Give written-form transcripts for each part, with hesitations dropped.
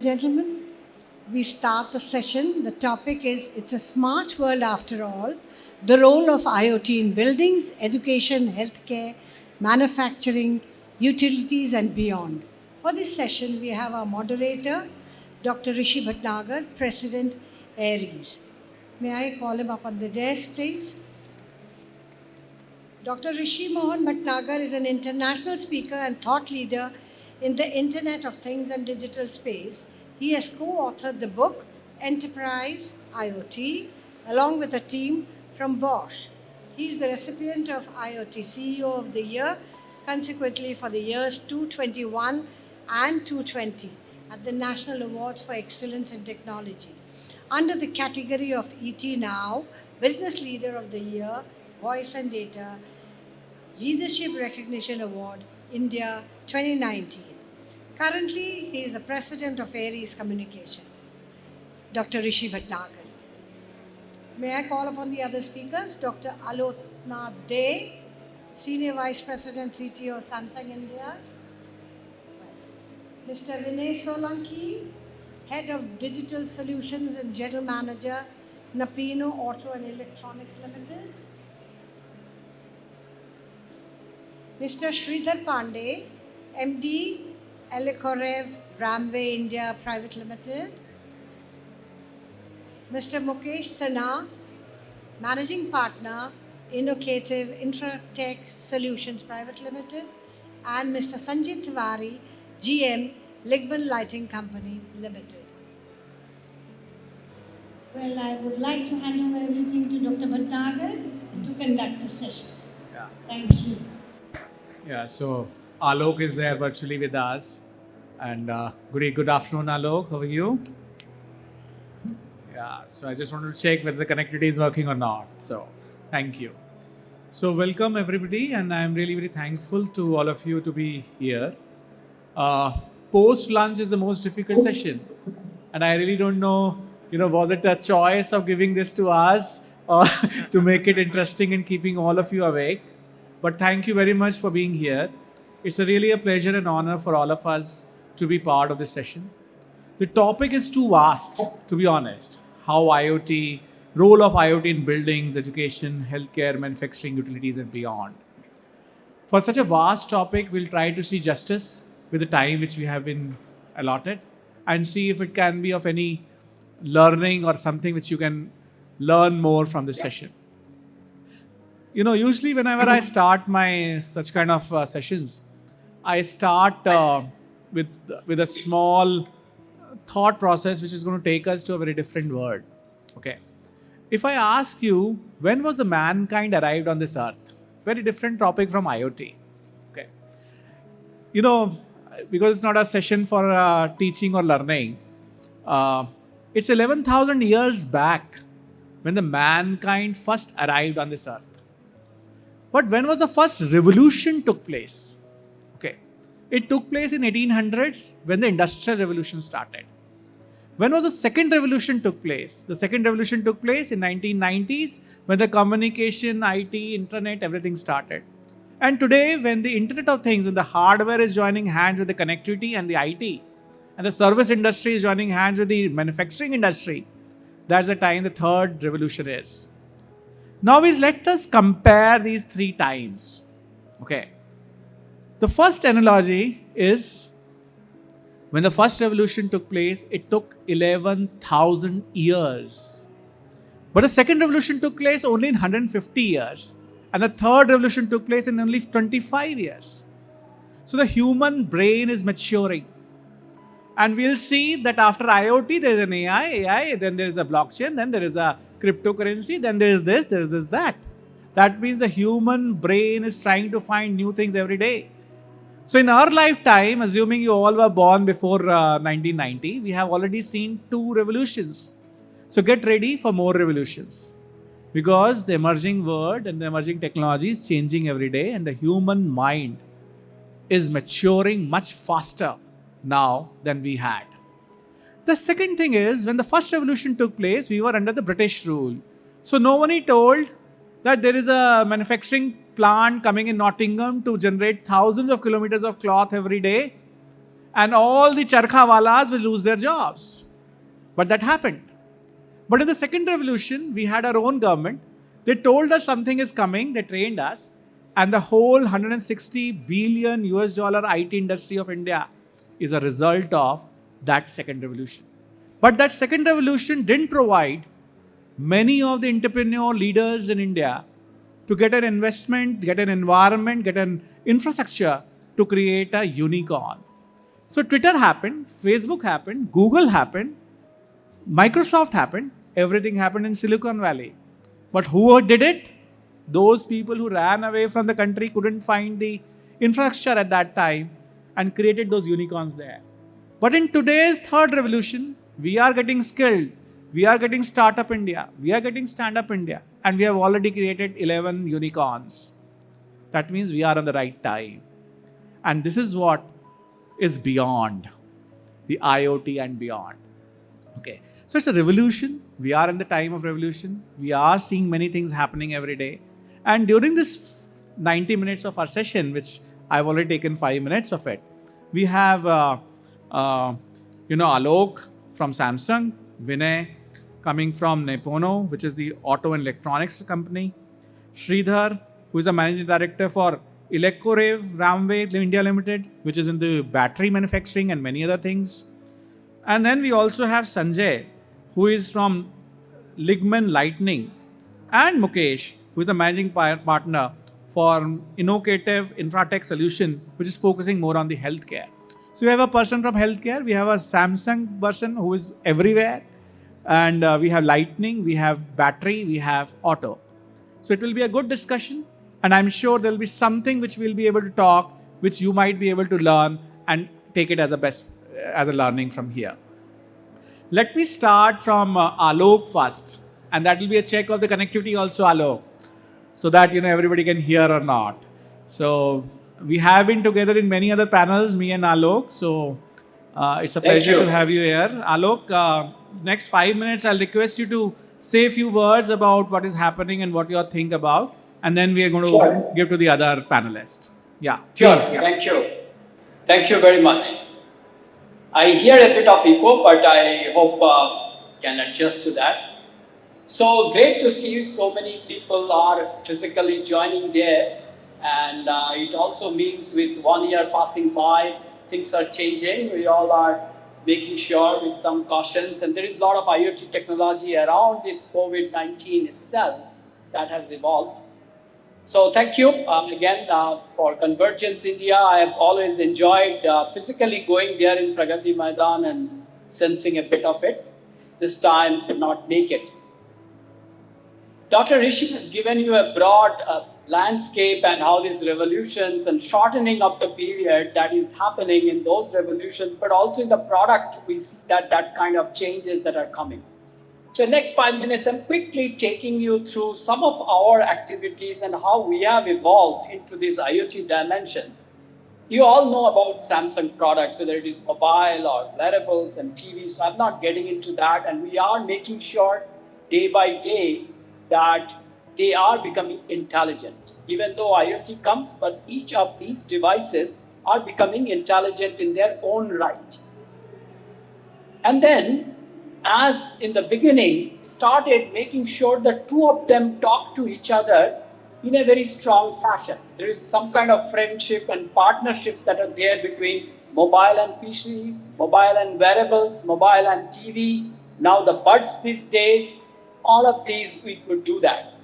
Gentlemen, we start the session. The topic is It's a Smart World After All, the role of IoT in buildings, education, healthcare, manufacturing, utilities, and beyond. For this session, we have our moderator, Dr. Rishi Bhatnagar, President, Aries. May I call him up on the desk, please? Dr. Rishi Mohan Bhatnagar is an international speaker and thought leader in the Internet of Things and digital space. He has co authored the book Enterprise IoT along with a team from Bosch. He is the recipient of IoT CEO of the Year, consequently for the years 221 and 220 at the National Awards for Excellence in Technology. Under the category of ET Now, Business Leader of the Year, Voice and Data, Leadership Recognition Award, India 2019. Currently, he is the president of Aries Communication, Dr. Rishi Bhatnagar. May I call upon the other speakers? Dr. Aloknath De, Senior Vice President, CTO, Samsung India. Mr. Vinay Solanki, Head of Digital Solutions and General Manager, Napino Auto and Electronics Limited. Mr. Sridhar Pandey, MD, Elikorev Ramway India Private Limited. Mr. Mukesh Sinha, Managing Partner, Innovative Infratech Solutions Private Limited. And Mr. Sanjit Tiwari, GM, Ligman Lighting Company Limited. Well, I would like to hand over everything to Dr. Bhatnagar to conduct the session. Yeah. Thank you. Yeah, so Alok is there virtually with us. And good afternoon, Alok. How are you? Yeah, so I just wanted to check whether the connectivity is working or not. So, thank you. So, welcome everybody, and I'm really very thankful to all of you to be here. Post lunch is the most difficult session, and I really don't know, was it a choice of giving this to us or to make it interesting and keeping all of you awake? But thank you very much for being here. It's really a pleasure and honor for all of us to be part of this session. The topic is too vast, to be honest. How IoT, role of IoT in buildings, education, healthcare, manufacturing, utilities, and beyond. For such a vast topic, we'll try to see justice with the time which we have been allotted and see if it can be of any learning or something which you can learn more from this session. Usually whenever I start my such kind of sessions, I start with a small thought process which is going to take us to a very different world. Okay. If I ask you, when was the mankind arrived on this earth? Very different topic from IoT. Okay. Because it's not a session for teaching or learning, it's 11,000 years back when the mankind first arrived on this earth. But when was the first revolution took place? Okay. It took place in 1800s when the Industrial Revolution started. When was the second revolution took place? The second revolution took place in 1990s when the communication, IT, internet, everything started. And today when the Internet of Things, when the hardware is joining hands with the connectivity and the IT, and the service industry is joining hands with the manufacturing industry, that's the time the third revolution is. Now let us compare these three times. Okay. The first analogy is when the first revolution took place, it took 11,000 years. But the second revolution took place only in 150 years. And the third revolution took place in only 25 years. So the human brain is maturing. And we'll see that after IoT, there is an AI, then there is a blockchain, then there is a cryptocurrency, then there is this, that. That means the human brain is trying to find new things every day. So in our lifetime, assuming you all were born before 1990, we have already seen 2 revolutions. So get ready for more revolutions. Because the emerging world and the emerging technology is changing every day, and the human mind is maturing much faster now than we had. The second thing is, when the first revolution took place, we were under the British rule. So nobody told that there is a manufacturing plant coming in Nottingham to generate thousands of kilometers of cloth every day. and all the charkhawalas will lose their jobs. But that happened. But in the second revolution, we had our own government. They told us something is coming, they trained us, and the whole 160 billion US dollar IT industry of India is a result of that second revolution. But that second revolution didn't provide many of the entrepreneur leaders in India to get an investment, get an environment, get an infrastructure to create a unicorn. So Twitter happened, Facebook happened, Google happened, Microsoft happened, everything happened in Silicon Valley. But who did it? Those people who ran away from the country, couldn't find the infrastructure at that time and created those unicorns there. But in today's third revolution, we are getting skilled. We are getting Startup India. We are getting Stand Up India. And we have already created 11 unicorns. That means we are on the right time. And this is what is beyond the IoT and beyond. Okay. So it's a revolution. We are in the time of revolution. We are seeing many things happening every day. And during this 90 minutes of our session, which I've already taken 5 minutes of it, we have, Alok from Samsung, Vinay coming from Nepono, which is the auto and electronics company, Sridhar, who is the managing director for Electrorev Ramway India Limited, which is in the battery manufacturing and many other things. And then we also have Sanjay, who is from Ligman Lightning, and Mukesh, who is the managing partner for Innovative Infratech Solution, which is focusing more on the healthcare. So we have a person from healthcare, we have a Samsung person who is everywhere, and we have lightning, we have battery, we have auto. So it will be a good discussion, and I'm sure there will be something which we'll be able to talk, which you might be able to learn and take it as a learning from here. Let me start from Alok first, and that will be a check of the connectivity also, Alok, so that everybody can hear or not. So we have been together in many other panels, me and Alok. So it's a pleasure to have you here. Alok, next 5 minutes, I'll request you to say a few words about what is happening and what you think about. And then we are going to give to the other panelists. Yeah. Sure. Thank you. Thank you very much. I hear a bit of echo, but I hope can adjust to that. So great to see so many people are physically joining there. And it also means with 1 year passing by, things are changing. We all are making sure with some cautions. And there is a lot of IoT technology around this COVID-19 itself that has evolved. So thank you again for Convergence India. I have always enjoyed physically going there in Pragati Maidan and sensing a bit of it. This time could not make it. Dr. Rishi has given you a broad landscape and how these revolutions and shortening of the period that is happening in those revolutions, but also in the product, we see that kind of changes that are coming. So next 5 minutes, I'm quickly taking you through some of our activities and how we have evolved into these IoT dimensions. You all know about Samsung products, whether it is mobile or wearables and TV, so I'm not getting into that. And we are making sure day by day that they are becoming intelligent. Even though IoT comes, but each of these devices are becoming intelligent in their own right. And then, as in the beginning, started making sure that two of them talk to each other in a very strong fashion. There is some kind of friendship and partnerships that are there between mobile and PC, mobile and wearables, mobile and TV, now the buds these days, all of these we could do that.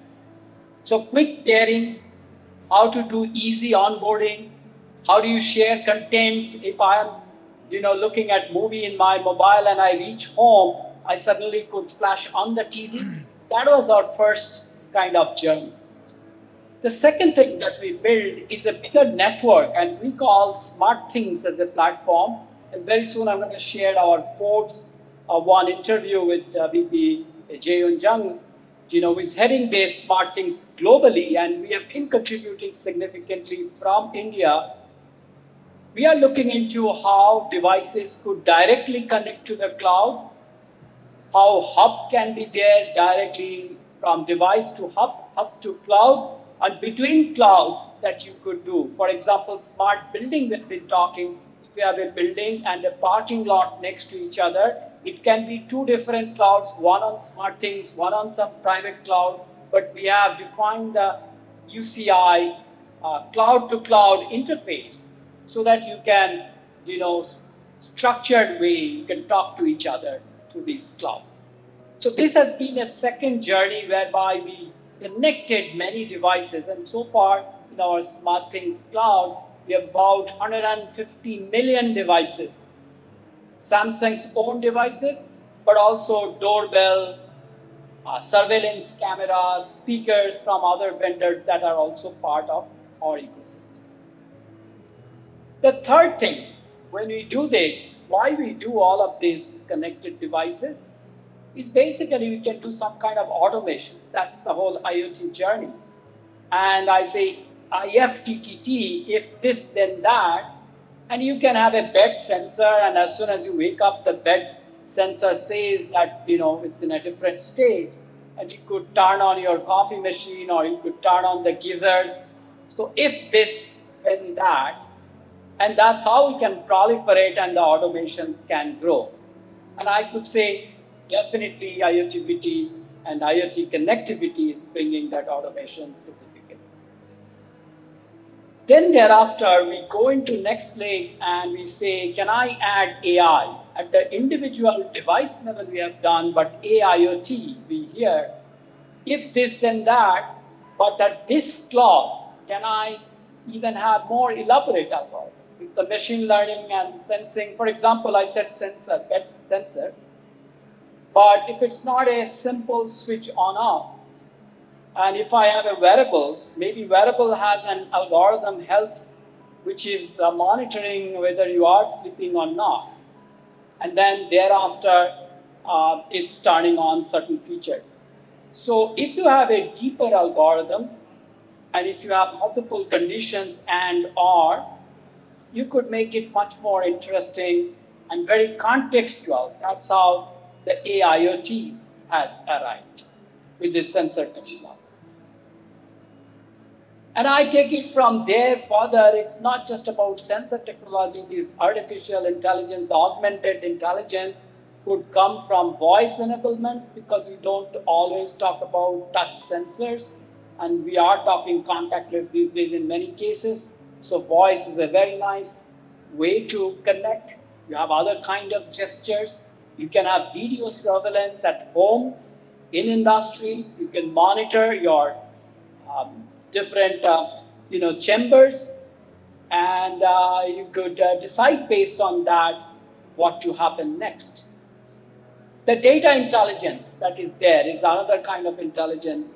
So quick pairing, how to do easy onboarding, how do you share contents. If I am looking at movie in my mobile and I reach home, I suddenly could flash on the TV. That was our first kind of journey. The second thing that we build is a bigger network, and we call Smart Things as a platform. And very soon I'm going to share our Forbes one interview with VP Jae-Yoon Jung, who is heading this Smart Things globally, and we have been contributing significantly from India. We are looking into how devices could directly connect to the cloud, how hub can be there directly from device to hub to cloud, and between clouds that you could do. For example, smart building we've been talking, if you have a building and a parking lot next to each other, it can be two different clouds, one on SmartThings, one on some private cloud, but we have defined the UCI cloud-to-cloud interface so that you can, structured way, you can talk to each other through these clouds. So this has been a second journey whereby we connected many devices, and so far in our SmartThings cloud, we have about 150 million devices, Samsung's own devices, but also doorbell, surveillance cameras, speakers from other vendors that are also part of our ecosystem. The third thing, when we do this, why we do all of these connected devices, is basically we can do some kind of automation. That's the whole IoT journey. And I say IFTTT, if this then that, and you can have a bed sensor, and as soon as you wake up, the bed sensor says that it's in a different state, and you could turn on your coffee machine or you could turn on the geysers. So if this then that, and that's how we can proliferate and the automations can grow. And I could say definitely IoTBT and IoT connectivity is bringing that automation significantly. Then thereafter, we go into next leg and we say, can I add AI? At the individual device level we have done, but AIoT, we hear, if this then that, but at this clause, can I even have more elaborate algorithm? With the machine learning and sensing, for example, I said sensor, pet sensor, but if it's not a simple switch on off, and if I have a wearables, maybe wearable has an algorithm health, which is monitoring whether you are sleeping or not. And then thereafter, it's turning on certain feature. So if you have a deeper algorithm, and if you have multiple conditions and or, you could make it much more interesting and very contextual. That's how the AIoT has arrived with this sensor technology. And I take it from there further, it's not just about sensor technology, this artificial intelligence, the augmented intelligence could come from voice enablement, because we don't always talk about touch sensors, and we are talking contactless these days in many cases. So voice is a very nice way to connect. You have other kind of gestures. You can have video surveillance at home, in industries. You can monitor your different chambers, and you could decide based on that what to happen next. The data intelligence that is there is another kind of intelligence.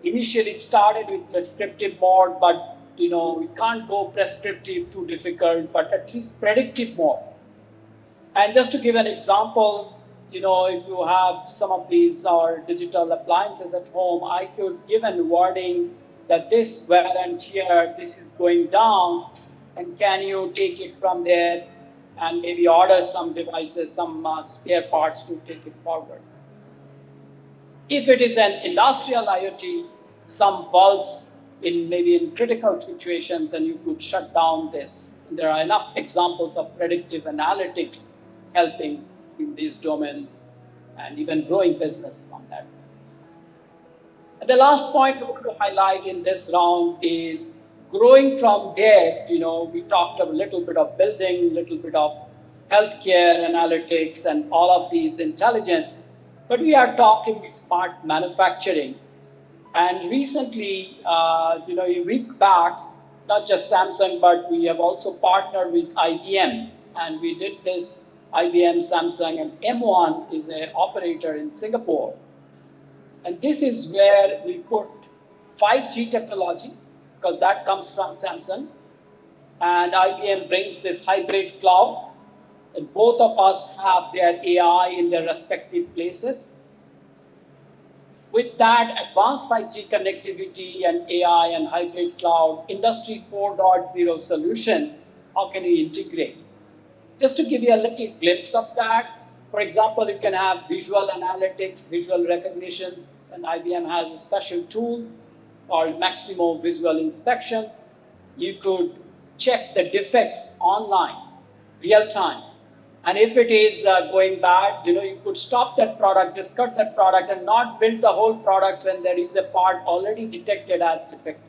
Initially it started with prescriptive mode, but we can't go prescriptive, too difficult, but at least predictive mode. And just to give an example, if you have some of these or digital appliances at home, I could give a warning that this variant here, this is going down, and can you take it from there and maybe order some devices, some spare parts to take it forward. If it is an industrial IoT, some bulbs maybe in critical situations, then you could shut down this. And there are enough examples of predictive analytics helping in these domains and even growing business from that. And the last point I want to highlight in this round is growing from there. We talked a little bit of building, a little bit of healthcare analytics and all of these intelligence, but we are talking smart manufacturing. And recently, a week back, not just Samsung, but we have also partnered with IBM, and we did this IBM, Samsung, and M1 is an operator in Singapore. And this is where we put 5G technology, because that comes from Samsung, and IBM brings this hybrid cloud, and both of us have their AI in their respective places. With that advanced 5G connectivity and AI and hybrid cloud, Industry 4.0 solutions, how can we integrate? Just to give you a little glimpse of that, for example, you can have visual analytics, visual recognitions, and IBM has a special tool called Maximo Visual Inspections. You could check the defects online real time. And if it is going bad, you could stop that product, discard that product, and not build the whole product when there is a part already detected as defective.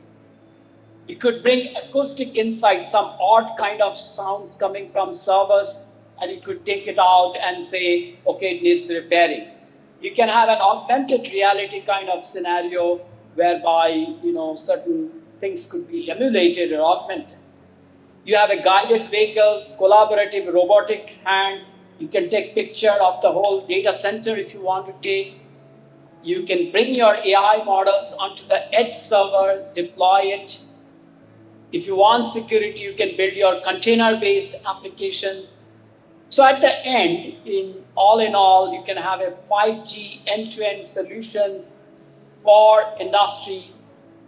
You could bring acoustic insight, some odd kind of sounds coming from servers, and you could take it out and say, okay, it needs repairing. You can have an augmented reality kind of scenario whereby certain things could be emulated or augmented. You have a guided vehicles, collaborative robotic hand. You can take picture of the whole data center if you want to take. You can bring your AI models onto the edge server, deploy it. If you want security, you can build your container-based applications. So at the end, in all, you can have a 5G end-to-end solutions for industry.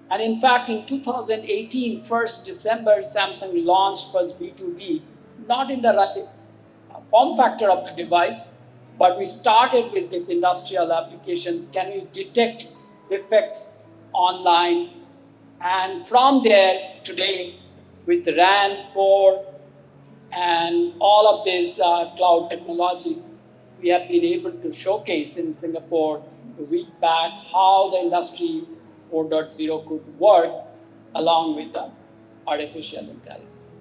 And in fact, in 2018, 1st December, Samsung launched first B2B, not in the right form factor of the device, but we started with this industrial applications. Can we detect defects online? And from there, today, with RAN 4 and all of these cloud technologies, we have been able to showcase in Singapore a week back how the industry 4.0 could work along with the artificial intelligence.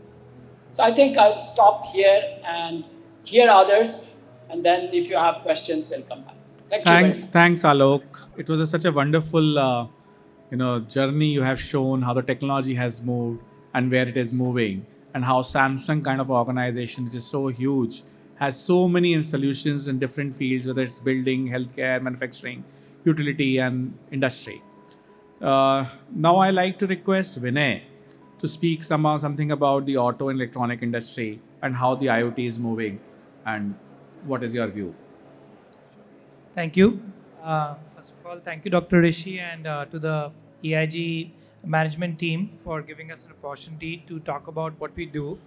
So I think I'll stop here and hear others, and then if you have questions, we'll come back. Thanks, Alok. It was such a wonderful, journey you have shown how the technology has moved and where it is moving, and how Samsung kind of organization, which is so huge, has so many solutions in different fields, whether it's building, healthcare, manufacturing, utility, and industry. Now I like to request Vinay to speak something about the auto and electronic industry and how the IoT is moving, and what is your view? Thank you. First of all, thank you, Dr. Rishi, and to the EIG management team for giving us an opportunity to talk about what we do.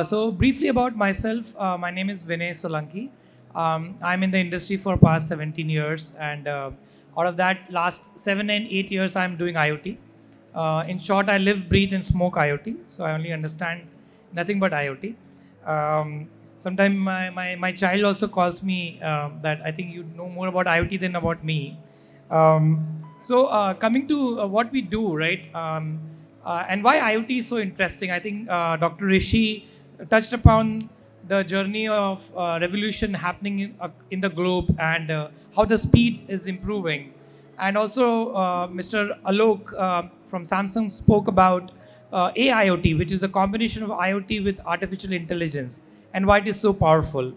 So briefly about myself, my name is Vinay Solanki. I'm in the industry for past 17 years, and out of that, last 7 and 8 years, I'm doing IoT. In short, I live, breathe, and smoke IoT, so I only understand nothing but IoT. Sometimes my child also calls me that I think you know more about IoT than about me. So coming to what we do, right, and why IoT is so interesting, I think Dr. Rishi touched upon the journey of revolution happening in the globe, and how the speed is improving. And also Mr. Alok from Samsung spoke about AIoT, which is a combination of IoT with artificial intelligence, and why it is so powerful.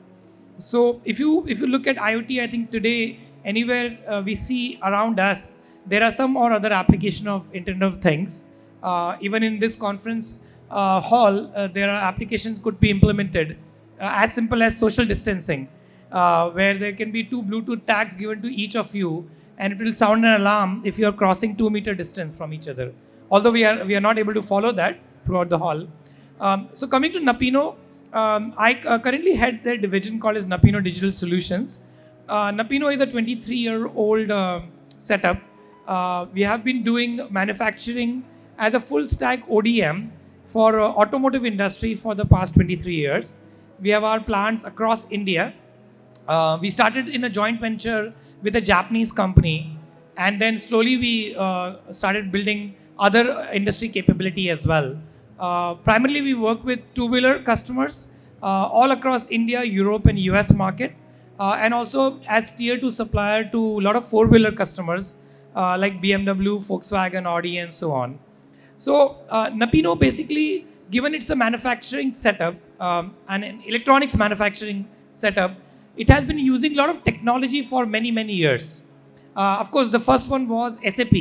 So if you look at IoT, I think today anywhere we see around us, there are some or other application of Internet of Things. Even in this conference hall, there are applications could be implemented as simple as social distancing, where there can be 2 Bluetooth tags given to each of you, and it will sound an alarm if you are crossing 2-meter distance from each other. Although we are not able to follow that throughout the hall. So coming to Napino, I currently head their division called as Napino Digital Solutions. Napino is a 23-year-old setup. We have been doing manufacturing as a full stack ODM for automotive industry for the past 23 years. We have our plants across India. We started in a joint venture with a Japanese company, and then slowly we started building other industry capability as well. Primarily we work with two-wheeler customers all across India, Europe, and US market, and also as tier 2 supplier to a lot of four-wheeler customers like BMW, Volkswagen, Audi, and so on. So Napino basically, given it's a manufacturing setup and an electronics manufacturing setup, it has been using a lot of technology for many, many years. Of course, the first one was SAP,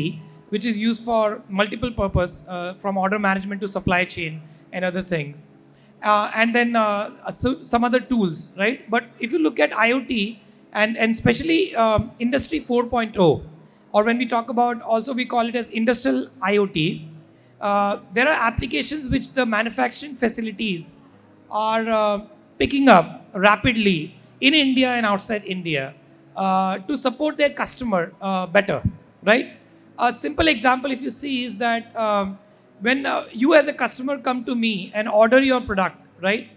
which is used for multiple purpose, from order management to supply chain and other things. And then some other tools, right? But if you look at IoT and especially Industry 4.0, or when we talk about, also we call it as industrial IoT, there are applications which the manufacturing facilities are picking up rapidly in India and outside India to support their customer better, right? A simple example, if you see, is that when you as a customer come to me and order your product, right?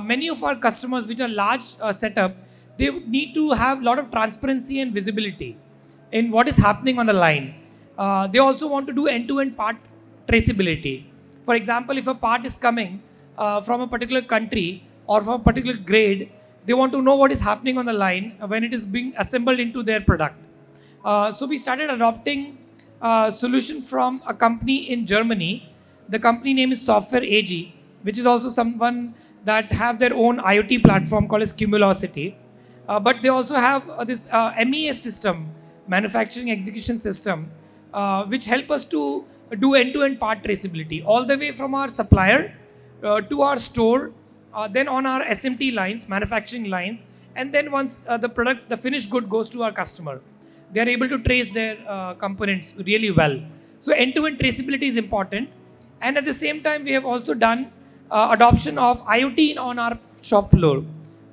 many of our customers, which are large setup, they would need to have a lot of transparency and visibility in what is happening on the line. They also want to do end-to-end part traceability. For example, if a part is coming from a particular country or from a particular grade, they want to know what is happening on the line when it is being assembled into their product. So we started adopting a solution from a company in Germany. The company name is Software AG, which is also someone that have their own IoT platform called as Cumulosity. But they also have this MES system, manufacturing execution system, which help us to do end-to-end part traceability all the way from our supplier to our store, then on our SMT lines, manufacturing lines, and then once the finished good goes to our customer, they are able to trace their components really well. So end-to-end traceability is important. And at the same time, we have also done adoption of IoT on our shop floor.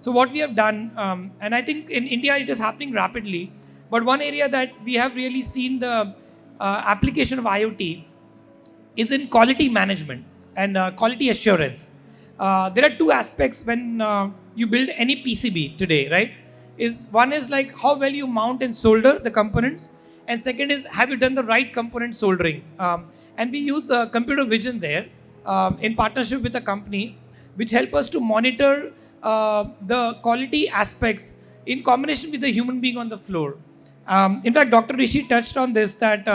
So what we have done, and I think in India it is happening rapidly, but one area that we have really seen the application of IoT is in quality management and quality assurance. There are two aspects when you build any PCB today, right? One is like how well you mount and solder the components, and second is have you done the right component soldering. And we use computer vision there in partnership with a company which help us to monitor the quality aspects in combination with the human being on the floor. In fact, Dr. Rishi touched on this, that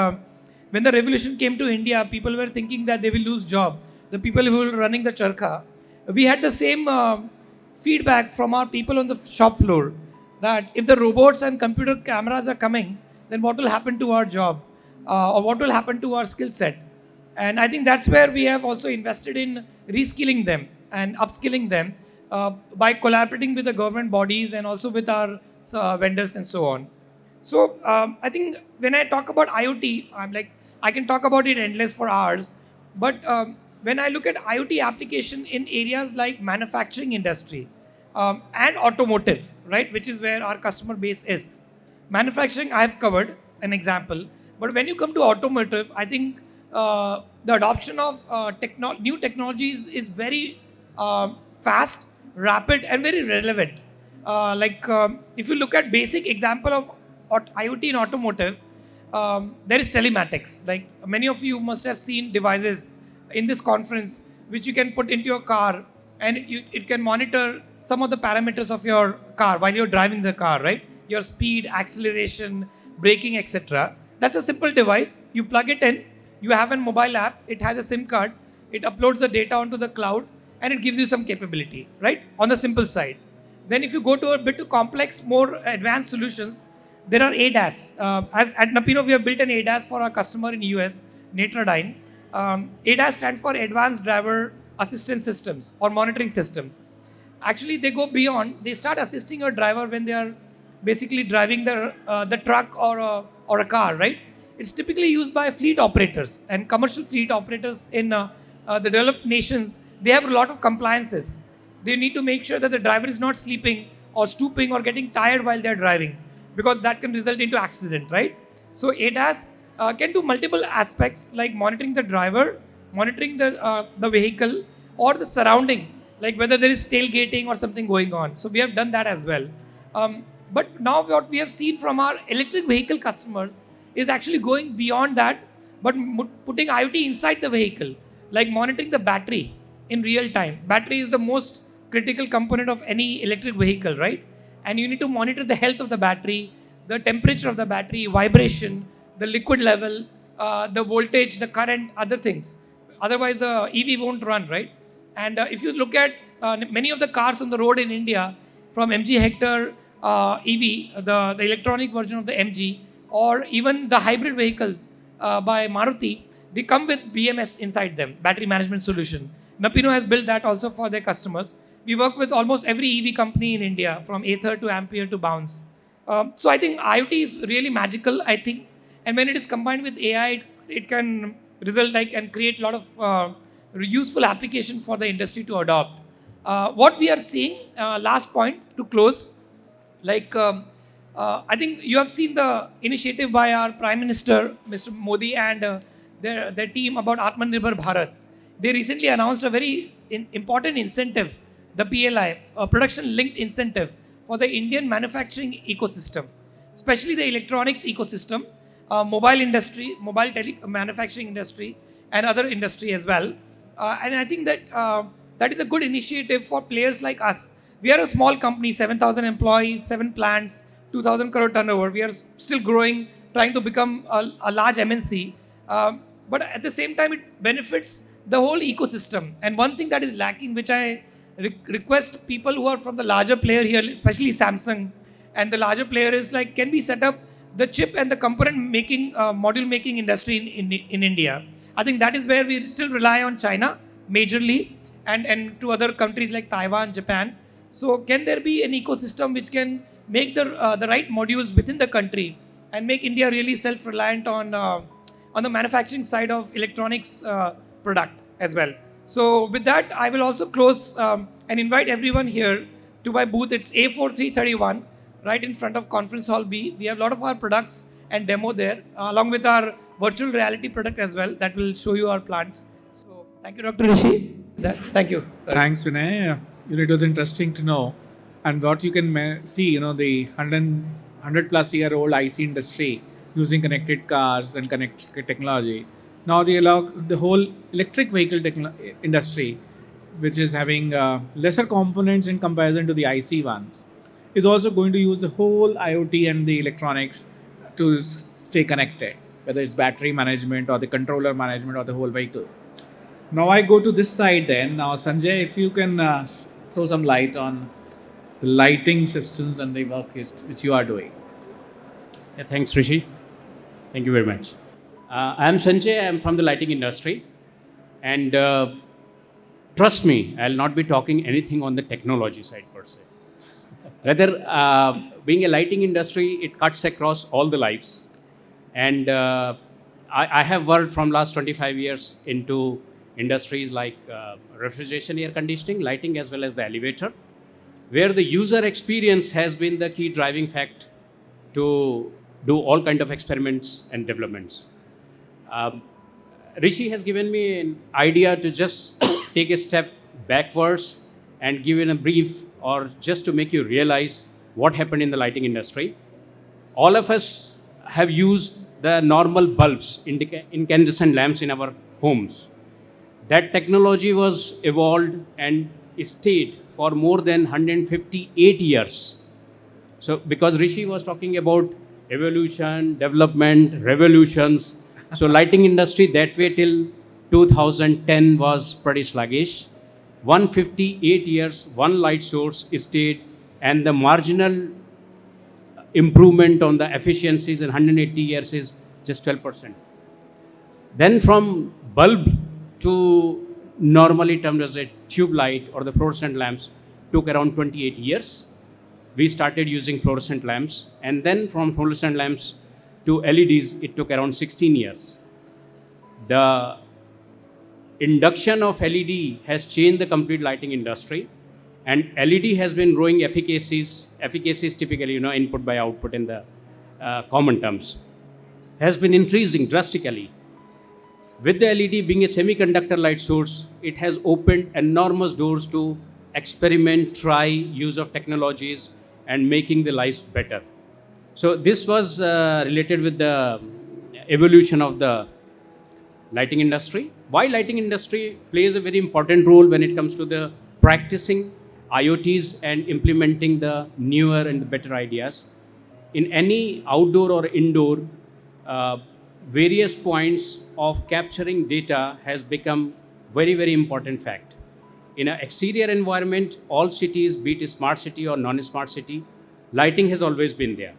when the revolution came to India, people were thinking that they will lose job. The people who were running the charkha. We had the same feedback from our people on the shop floor, that if the robots and computer cameras are coming, then what will happen to our job? Or what will happen to our skill set? And I think that's where we have also invested in reskilling them and upskilling them by collaborating with the government bodies and also with our vendors and so on. So I think when I talk about IoT, I can talk about it endless for hours. But when I look at IoT application in areas like manufacturing industry and automotive, right, which is where our customer base is. Manufacturing, I have covered an example. But when you come to automotive, I think the adoption of new technologies is very fast, rapid, and very relevant. If you look at basic example of IoT in automotive, there is telematics. Like many of you must have seen devices in this conference which you can put into your car, and it can monitor some of the parameters of your car while you're driving the car, right? Your speed, acceleration, braking, etc. That's a simple device. You plug it in, you have a mobile app, it has a SIM card, it uploads the data onto the cloud, and it gives you some capability, right? On the simple side. Then if you go to a bit too complex, more advanced solutions, there are ADAS. As at Napino, we have built an ADAS for our customer in US, Natradyne. ADAS stands for Advanced Driver Assistance Systems or Monitoring Systems. Actually, they go beyond. They start assisting a driver when they are basically driving the truck or a car, right? It's typically used by fleet operators and commercial fleet operators in the developed nations. They have a lot of compliances. They need to make sure that the driver is not sleeping or stooping or getting tired while they're driving, because that can result into accident, right? So ADAS can do multiple aspects like monitoring the driver, monitoring the vehicle or the surrounding, like whether there is tailgating or something going on. So we have done that as well. But now what we have seen from our electric vehicle customers is actually going beyond that, but putting IoT inside the vehicle, like monitoring the battery in real time. Battery is the most critical component of any electric vehicle, right? And you need to monitor the health of the battery, the temperature of the battery, vibration, the liquid level, the voltage, the current, other things. Otherwise, the EV won't run, right? And if you look at many of the cars on the road in India, from MG Hector EV, the electronic version of the MG, or even the hybrid vehicles by Maruti, they come with BMS inside them, battery management solution. Napino has built that also for their customers. We work with almost every EV company in India, from Ather to Ampere to Bounce. So I think IoT is really magical, I think. And when it is combined with AI, it can result and create a lot of useful application for the industry to adopt. What we are seeing, last point to close, I think you have seen the initiative by our Prime Minister, Mr. Modi, and their team about Atmanirbhar Bharat. They recently announced a very important incentive the PLI, production linked incentive for the Indian manufacturing ecosystem, especially the electronics ecosystem, mobile industry, manufacturing industry, and other industry as well. And I think that that is a good initiative for players like us. We are a small company, 7,000 employees, 7 plants, 2,000 crore turnover. We are still growing, trying to become a large MNC. But at the same time, it benefits the whole ecosystem. And one thing that is lacking, which I request people who are from the larger player here, especially Samsung, and the larger player is like, can we set up the chip and the component making, module making industry in India? I think that is where we still rely on China majorly, and to other countries like Taiwan, Japan. So can there be an ecosystem which can make the right modules within the country and make India really self-reliant on the manufacturing side of electronics product as well? So with that, I will also close and invite everyone here to my booth. It's A4331, right in front of Conference Hall B. We have a lot of our products and demo there, along with our virtual reality product as well that will show you our plants. So thank you, Dr. Rishi. Thank you. Sorry. Thanks, Vinay. It was interesting to know. And what you can see, the 100 plus year old IC industry using connected cars and connected technology. Now the whole electric vehicle industry, which is having lesser components in comparison to the IC ones, is also going to use the whole IoT and the electronics to stay connected, whether it's battery management or the controller management or the whole vehicle. Now I go to this side then. Now Sanjay, if you can throw some light on the lighting systems and the work which you are doing. Yeah, thanks, Rishi. Thank you very much. I am Sanjay. I am from the lighting industry. And trust me, I'll not be talking anything on the technology side per se. Rather, being a lighting industry, it cuts across all the lives. And I have worked from last 25 years into industries like refrigeration, air conditioning, lighting, as well as the elevator, where the user experience has been the key driving fact to do all kind of experiments and developments. Rishi has given me an idea to just take a step backwards and give in a brief, or just to make you realize what happened in the lighting industry. All of us have used the normal bulbs, incandescent lamps in our homes. That technology was evolved and stayed for more than 158 years. So because Rishi was talking about evolution, development, revolutions, so lighting industry that way till 2010 was pretty sluggish. 158 years, one light source stayed, and the marginal improvement on the efficiencies in 180 years is just 12%. Then from bulb to normally termed as a tube light or the fluorescent lamps took around 28 years. We started using fluorescent lamps, and then from fluorescent lamps to LEDs, it took around 16 years. The induction of LED has changed the complete lighting industry, and LED has been growing efficacies typically, input by output in the common terms, has been increasing drastically. With the LED being a semiconductor light source, it has opened enormous doors to experiment, try use of technologies, and making the lives better. So this was related with the evolution of the lighting industry. Why lighting industry plays a very important role when it comes to the practicing IoTs and implementing the newer and the better ideas. In any outdoor or indoor, various points of capturing data has become very, very important fact. In an exterior environment, all cities, be it a smart city or non-smart city, lighting has always been there.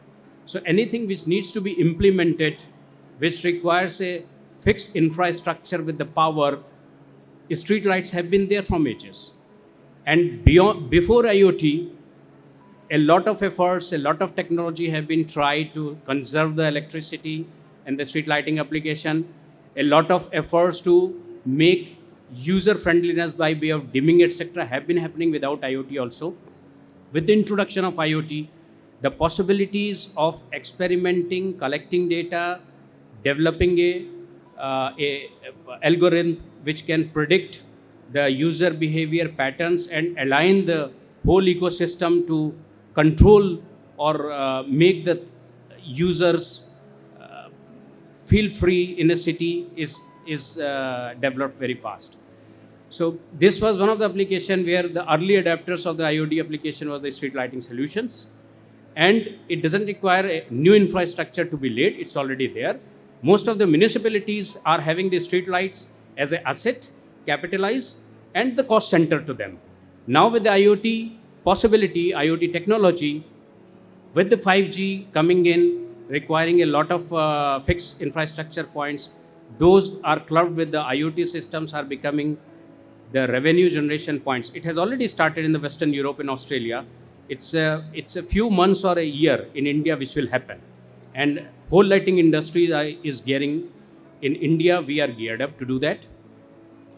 So anything which needs to be implemented, which requires a fixed infrastructure with the power, street lights have been there from ages. And before IoT, a lot of efforts, a lot of technology have been tried to conserve the electricity and the street lighting application. A lot of efforts to make user friendliness by way of dimming, etc. have been happening without IoT also. With the introduction of IoT, the possibilities of experimenting, collecting data, developing a algorithm which can predict the user behavior patterns and align the whole ecosystem to control or make the users feel free in a city is developed very fast. So this was one of the application where the early adapters of the IoT application was the street lighting solutions. And it doesn't require a new infrastructure to be laid, it's already there. Most of the municipalities are having the street lights as an asset, capitalize, and the cost center to them. Now with the IoT possibility, IoT technology, with the 5G coming in, requiring a lot of fixed infrastructure points, those are clubbed with the IoT systems are becoming the revenue generation points. It has already started in the Western Europe and Australia. It's a few months or a year in India which will happen. And whole lighting industry is gearing, in India we are geared up to do that.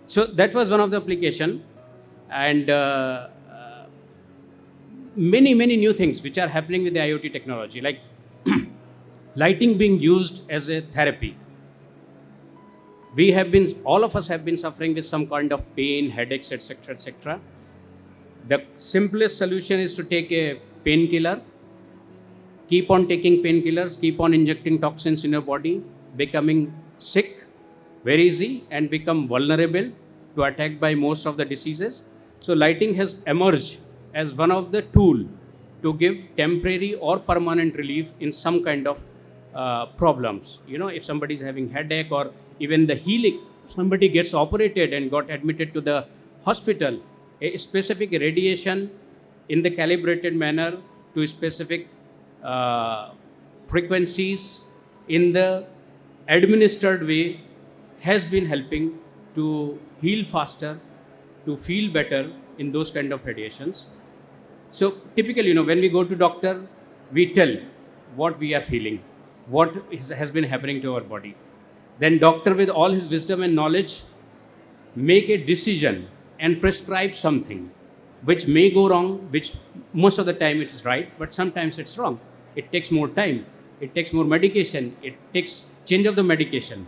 So that was one of the application. And many new things which are happening with the IoT technology, like lighting being used as a therapy. All of us have been suffering with some kind of pain, headaches, etc., etc. The simplest solution is to take a painkiller, keep on taking painkillers, keep on injecting toxins in your body, becoming sick very easy and become vulnerable to attack by most of the diseases. So lighting has emerged as one of the tool to give temporary or permanent relief in some kind of problems. You know, if somebody is having headache or even the healing, somebody gets operated and got admitted to the hospital, a specific radiation in the calibrated manner to specific frequencies in the administered way has been helping to heal faster, to feel better in those kind of radiations. So typically, you know, when we go to doctor, we tell what we are feeling, what has been happening to our body. Then doctor, with all his wisdom and knowledge, make a decision and prescribe something which may go wrong, which most of the time it's right, but sometimes it's wrong. It takes more time, it takes more medication, it takes change of the medication,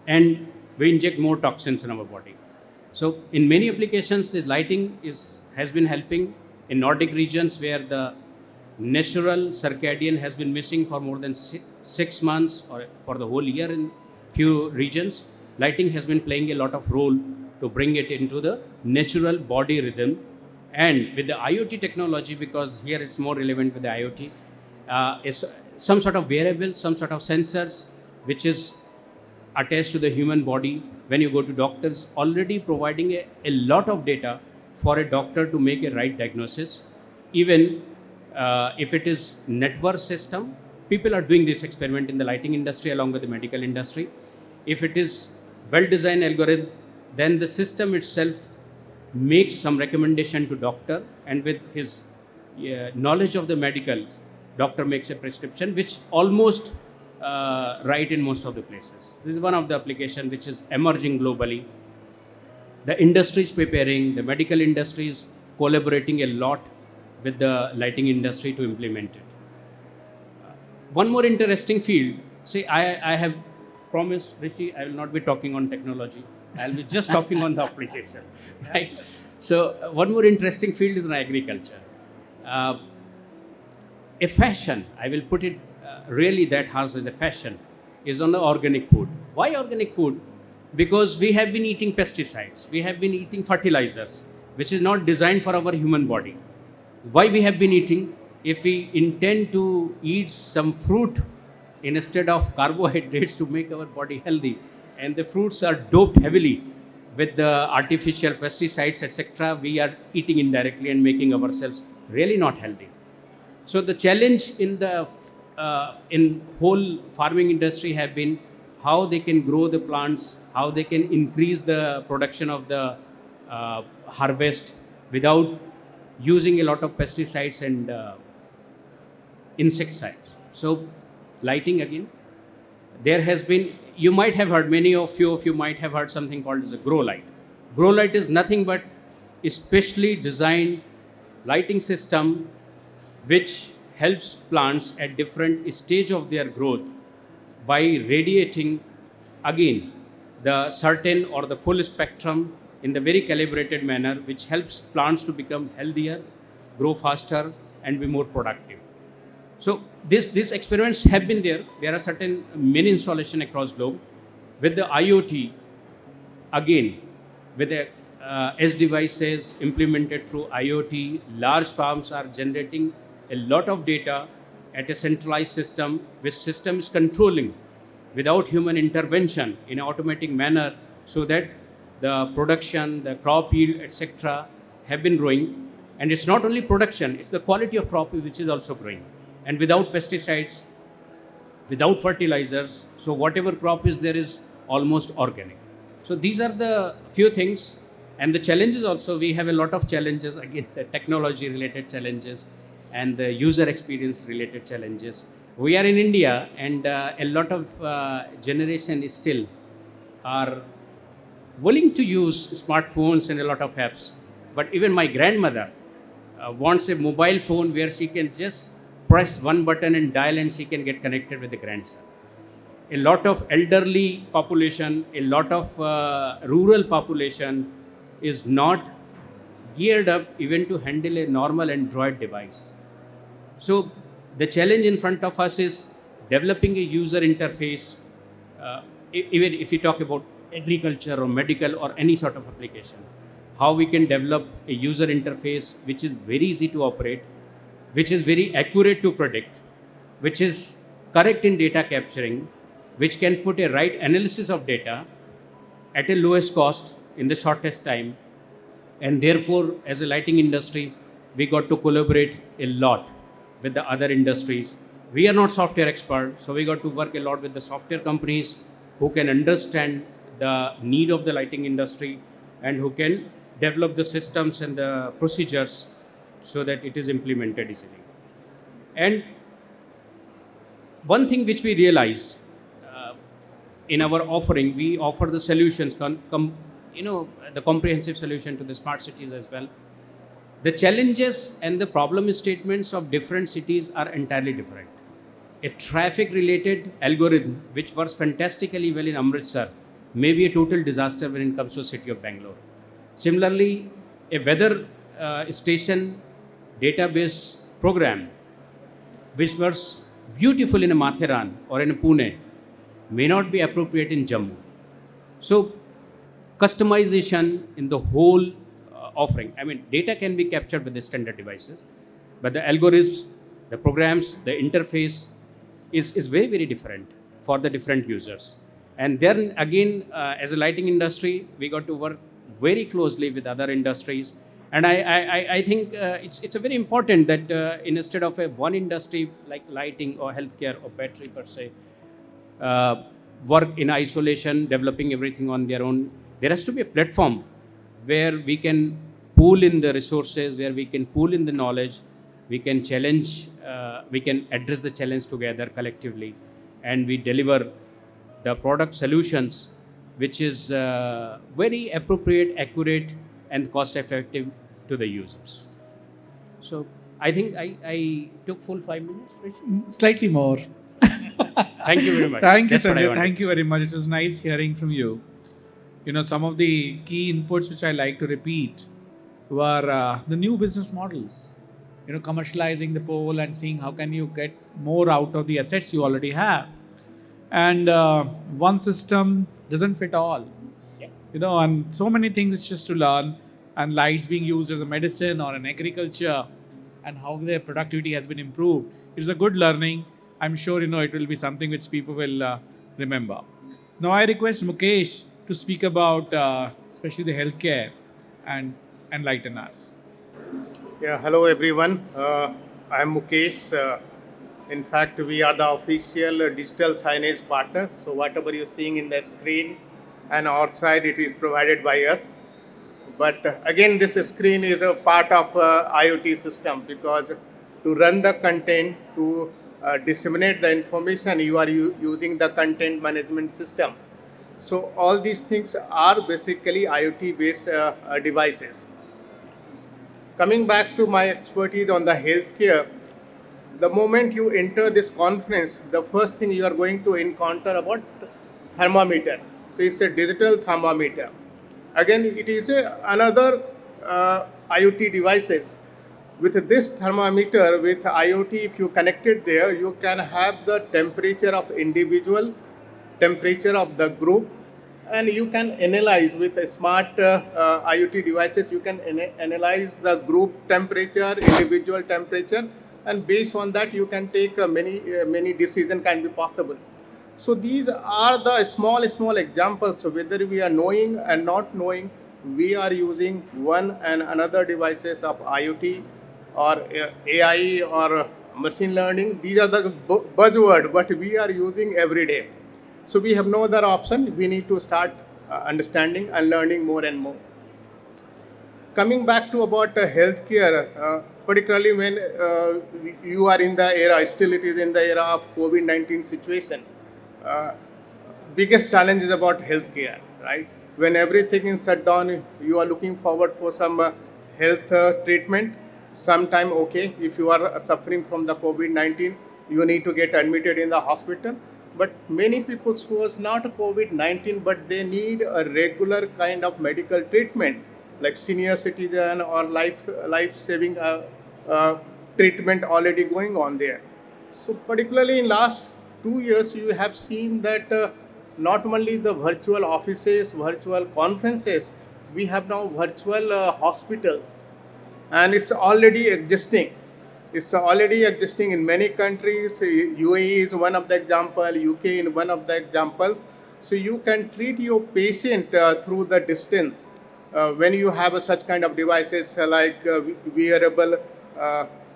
and we inject more toxins in our body. So in many applications, this lighting has been helping in Nordic regions where the natural circadian has been missing for more than 6 months or for the whole year in few regions. Lighting has been playing a lot of role to bring it into the natural body rhythm. And with the IoT technology, because here it's more relevant with the IoT, is some sort of wearable, some sort of sensors which is attached to the human body. When you go to doctors, already providing a lot of data for a doctor to make a right diagnosis. Even if it is network system, people are doing this experiment in the lighting industry along with the medical industry. If it is well-designed algorithm, then the system itself makes some recommendation to doctor, and with his knowledge of the medicals, doctor makes a prescription which almost right in most of the places. This is one of the application which is emerging globally. The industry is preparing, the medical industry is collaborating a lot with the lighting industry to implement it. One more interesting field, see, I have promised Rishi, I will not be talking on technology. I will be just talking on the application, right? So one more interesting field is in agriculture. A fashion, I will put it really that harsh as a fashion, is on the organic food. Why organic food? Because we have been eating pesticides, we have been eating fertilizers, which is not designed for our human body. Why we have been eating? If we intend to eat some fruit instead of carbohydrates to make our body healthy, and the fruits are doped heavily with the artificial pesticides, etc., we are eating indirectly and making ourselves really not healthy. So the challenge in the in whole farming industry have been how they can grow the plants, how they can increase the production of the harvest without using a lot of pesticides and insecticides. So lighting again, there has been, you might have heard, many of you might have heard something called as a grow light. Grow light is nothing but a specially designed lighting system which helps plants at different stage of their growth by radiating again the certain or the full spectrum in the very calibrated manner, which helps plants to become healthier, grow faster, and be more productive. So these experiments have been there. There are certain many installations across globe. With the IoT, again, with the edge devices implemented through IoT, large farms are generating a lot of data at a centralized system, which system is controlling without human intervention in an automatic manner, so that the production, the crop yield, etc., have been growing. And it's not only production, it's the quality of crop which is also growing. And without pesticides, without fertilizers, so whatever crop is there is almost organic. So these are the few things. And the challenges also, we have a lot of challenges, again, the technology related challenges and the user experience related challenges. We are in India, and a lot of generation is still are willing to use smartphones and a lot of apps. But even my grandmother wants a mobile phone where she can just press one button and dial, and she can get connected with the grandson. A lot of elderly population, a lot of rural population is not geared up even to handle a normal Android device. So the challenge in front of us is developing a user interface, even if you talk about agriculture or medical or any sort of application, how we can develop a user interface which is very easy to operate, which is very accurate to predict, which is correct in data capturing, which can put a right analysis of data at a lowest cost in the shortest time. And therefore, as a lighting industry, we got to collaborate a lot with the other industries. We are not software experts, so we got to work a lot with the software companies who can understand the need of the lighting industry and who can develop the systems and the procedures so that it is implemented easily. And one thing which we realized in our offering, we offer the solutions, the comprehensive solution to the smart cities as well. The challenges and the problem statements of different cities are entirely different. A traffic-related algorithm which works fantastically well in Amritsar may be a total disaster when it comes to the city of Bangalore. Similarly, a weather station database program which works beautiful in a Matheran or in a Pune may not be appropriate in Jammu. So, customization in the whole offering. I mean, data can be captured with the standard devices, but the algorithms, the programs, the interface is very, very different for the different users. And then again, as a lighting industry, we got to work very closely with other industries. And I think it's a very important that instead of a one industry like lighting or healthcare or battery per se, work in isolation, developing everything on their own, there has to be a platform where we can pool in the resources, where we can pool in the knowledge, we can challenge, we can address the challenge together collectively, and we deliver the product solutions which is very appropriate, accurate, and cost effective to the users. So I think I took full 5 minutes, Rishi? Slightly more. Thank you very much. Thank you, That's what I Sanjay. wanted Thank to you say. very much. It was nice hearing from you. You know, some of the key inputs which I like to repeat were the new business models. You know, commercializing the pole and seeing how can you get more out of the assets you already have. And one system doesn't fit all. Yeah. You know, and so many things it's just to learn. And lights being used as a medicine or in agriculture, and how their productivity has been improved. It's a good learning. I'm sure, you know, it will be something which people will remember. Now I request Mukesh to speak about especially the healthcare and enlighten us. Yeah, hello everyone. I'm Mukesh. In fact, we are the official digital signage partner. So whatever you're seeing in the screen and outside, it is provided by us. But again, this screen is a part of IoT system, because to run the content, to disseminate the information, you are using the content management system. So all these things are basically IoT based devices. Coming back to my expertise on the healthcare, the moment you enter this conference, the first thing you are going to encounter about thermometer. So it's a digital thermometer. Again, it is another IoT devices. With this thermometer, with IoT, if you connect it there, you can have the temperature of individual, temperature of the group, and you can analyze with a smart IoT devices, you can analyze the group temperature, individual temperature, and based on that, you can take many decision can be possible. So these are the small examples. So whether we are knowing and not knowing, we are using one and another devices of IoT or AI or machine learning. These are the buzzword, but we are using every day. So we have no other option. We need to start understanding and learning more and more. Coming back to about healthcare, particularly when you are in the era, still it is in the era of COVID-19 situation. Biggest challenge is about healthcare, right? When everything is shut down, you are looking forward for some health treatment. Sometime, okay, if you are suffering from the COVID-19, you need to get admitted in the hospital. But many people who is not COVID-19, but they need a regular kind of medical treatment, like senior citizen or life-saving treatment already going on there. So particularly in last 2 years, you have seen that not only the virtual offices, virtual conferences, we have now virtual hospitals, and it's already existing. It's already existing in many countries. UAE is one of the example, UK in one of the examples. So you can treat your patient through the distance when you have such kind of devices like wearable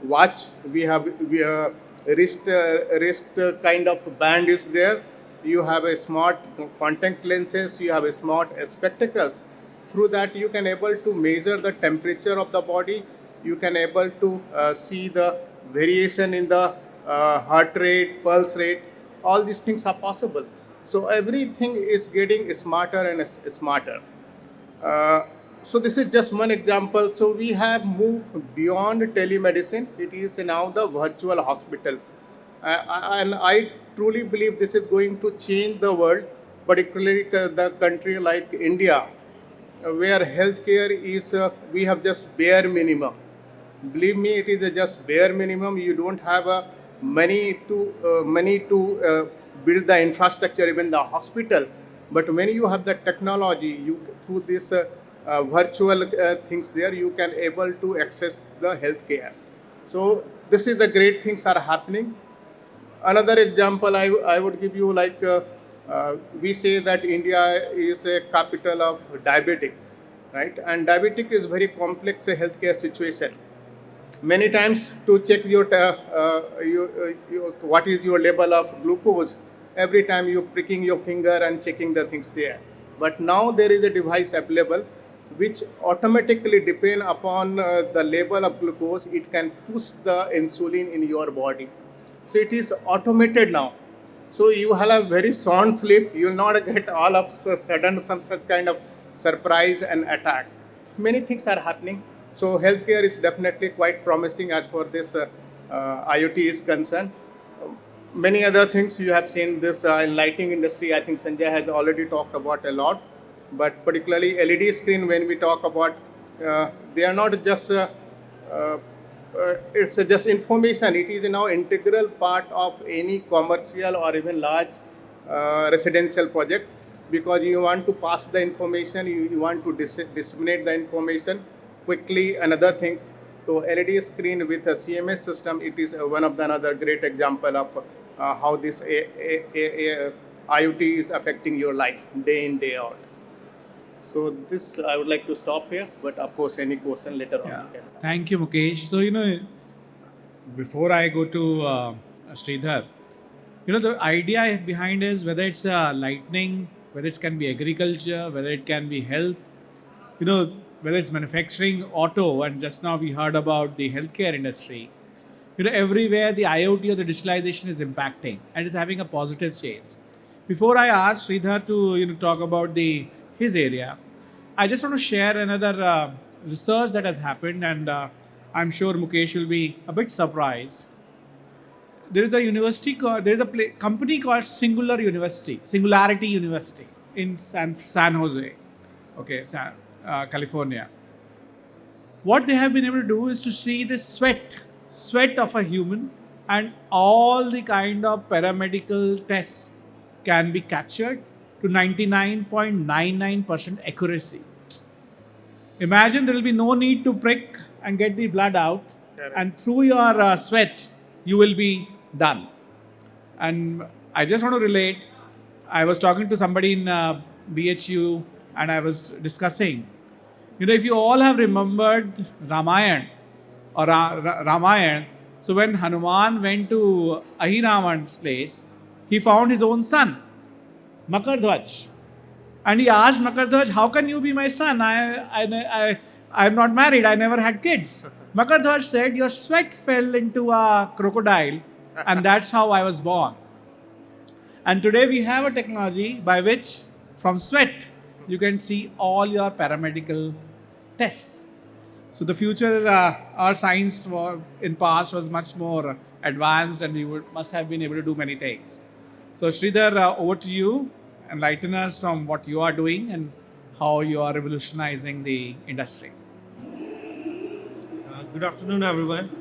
watch. We have wrist kind of band is there. You have a smart contact lenses. You have a smart spectacles. Through that, you can able to measure the temperature of the body. You can able to see the variation in the heart rate, pulse rate. All these things are possible. So everything is getting smarter and smarter. So this is just one example. So we have moved beyond telemedicine. It is now the virtual hospital. And I truly believe this is going to change the world, particularly the country like India, where healthcare is, we have just bare minimum. Believe me, it is just bare minimum. You don't have money to build the infrastructure, even the hospital. But when you have the technology, through this virtual things there, you can able to access the healthcare. So this is the great things are happening. Another example I would give you, like we say that India is a capital of diabetic, right? And diabetic is very complex healthcare situation. Many times to check your what is your level of glucose, every time you pricking your finger and checking the things there. But now there is a device available which automatically depend upon the level of glucose. It can push the insulin in your body. So it is automated now. So you will have very sound sleep. You will not get all of a sudden some such kind of surprise and attack. Many things are happening. So healthcare is definitely quite promising as far this IoT is concerned. Many other things you have seen this in lighting industry. I think Sanjay has already talked about a lot. But particularly LED screen, when we talk about, they are not just it's just information. It is now integral part of any commercial or even large residential project, because you want to pass the information, you want to disseminate the information quickly and other things. So LED screen with a CMS system, it is one of the another great example of how this IoT is affecting your life day in, day out. So this, I would like to stop here, but of course, any question later on. Yeah. Thank you, Mukesh. So, before I go to Sridhar, the idea behind is whether it's lightning, whether it can be agriculture, whether it can be health, whether it's manufacturing, auto, and just now we heard about the healthcare industry. Everywhere the IoT or the digitalization is impacting and it's having a positive change. Before I ask Sridhar to talk about his area, I just want to share another research that has happened, and I'm sure Mukesh will be a bit surprised. There is a university company called Singularity University in San Jose. okay, California. What they have been able to do is to see the sweat of a human, and all the kind of paramedical tests can be captured to 99.99% accuracy. Imagine there will be no need to prick and get the blood out, and through your sweat, you will be done. And I just want to relate. I was talking to somebody in BHU, and I was discussing. If you all have remembered Ramayana or Ramayana, so when Hanuman went to Ahiravan's place, he found his own son, Makardhwaj. And he asked Makardhwaj, how can you be my son? I'm not married, I never had kids. Makardhwaj said, your sweat fell into a crocodile, and that's how I was born. And today we have a technology by which, from sweat, you can see all your paramedical tests. So the future, our science in past was much more advanced, and we must have been able to do many things. So Sridhar, over to you. Enlighten us from what you are doing and how you are revolutionizing the industry. Good afternoon, everyone.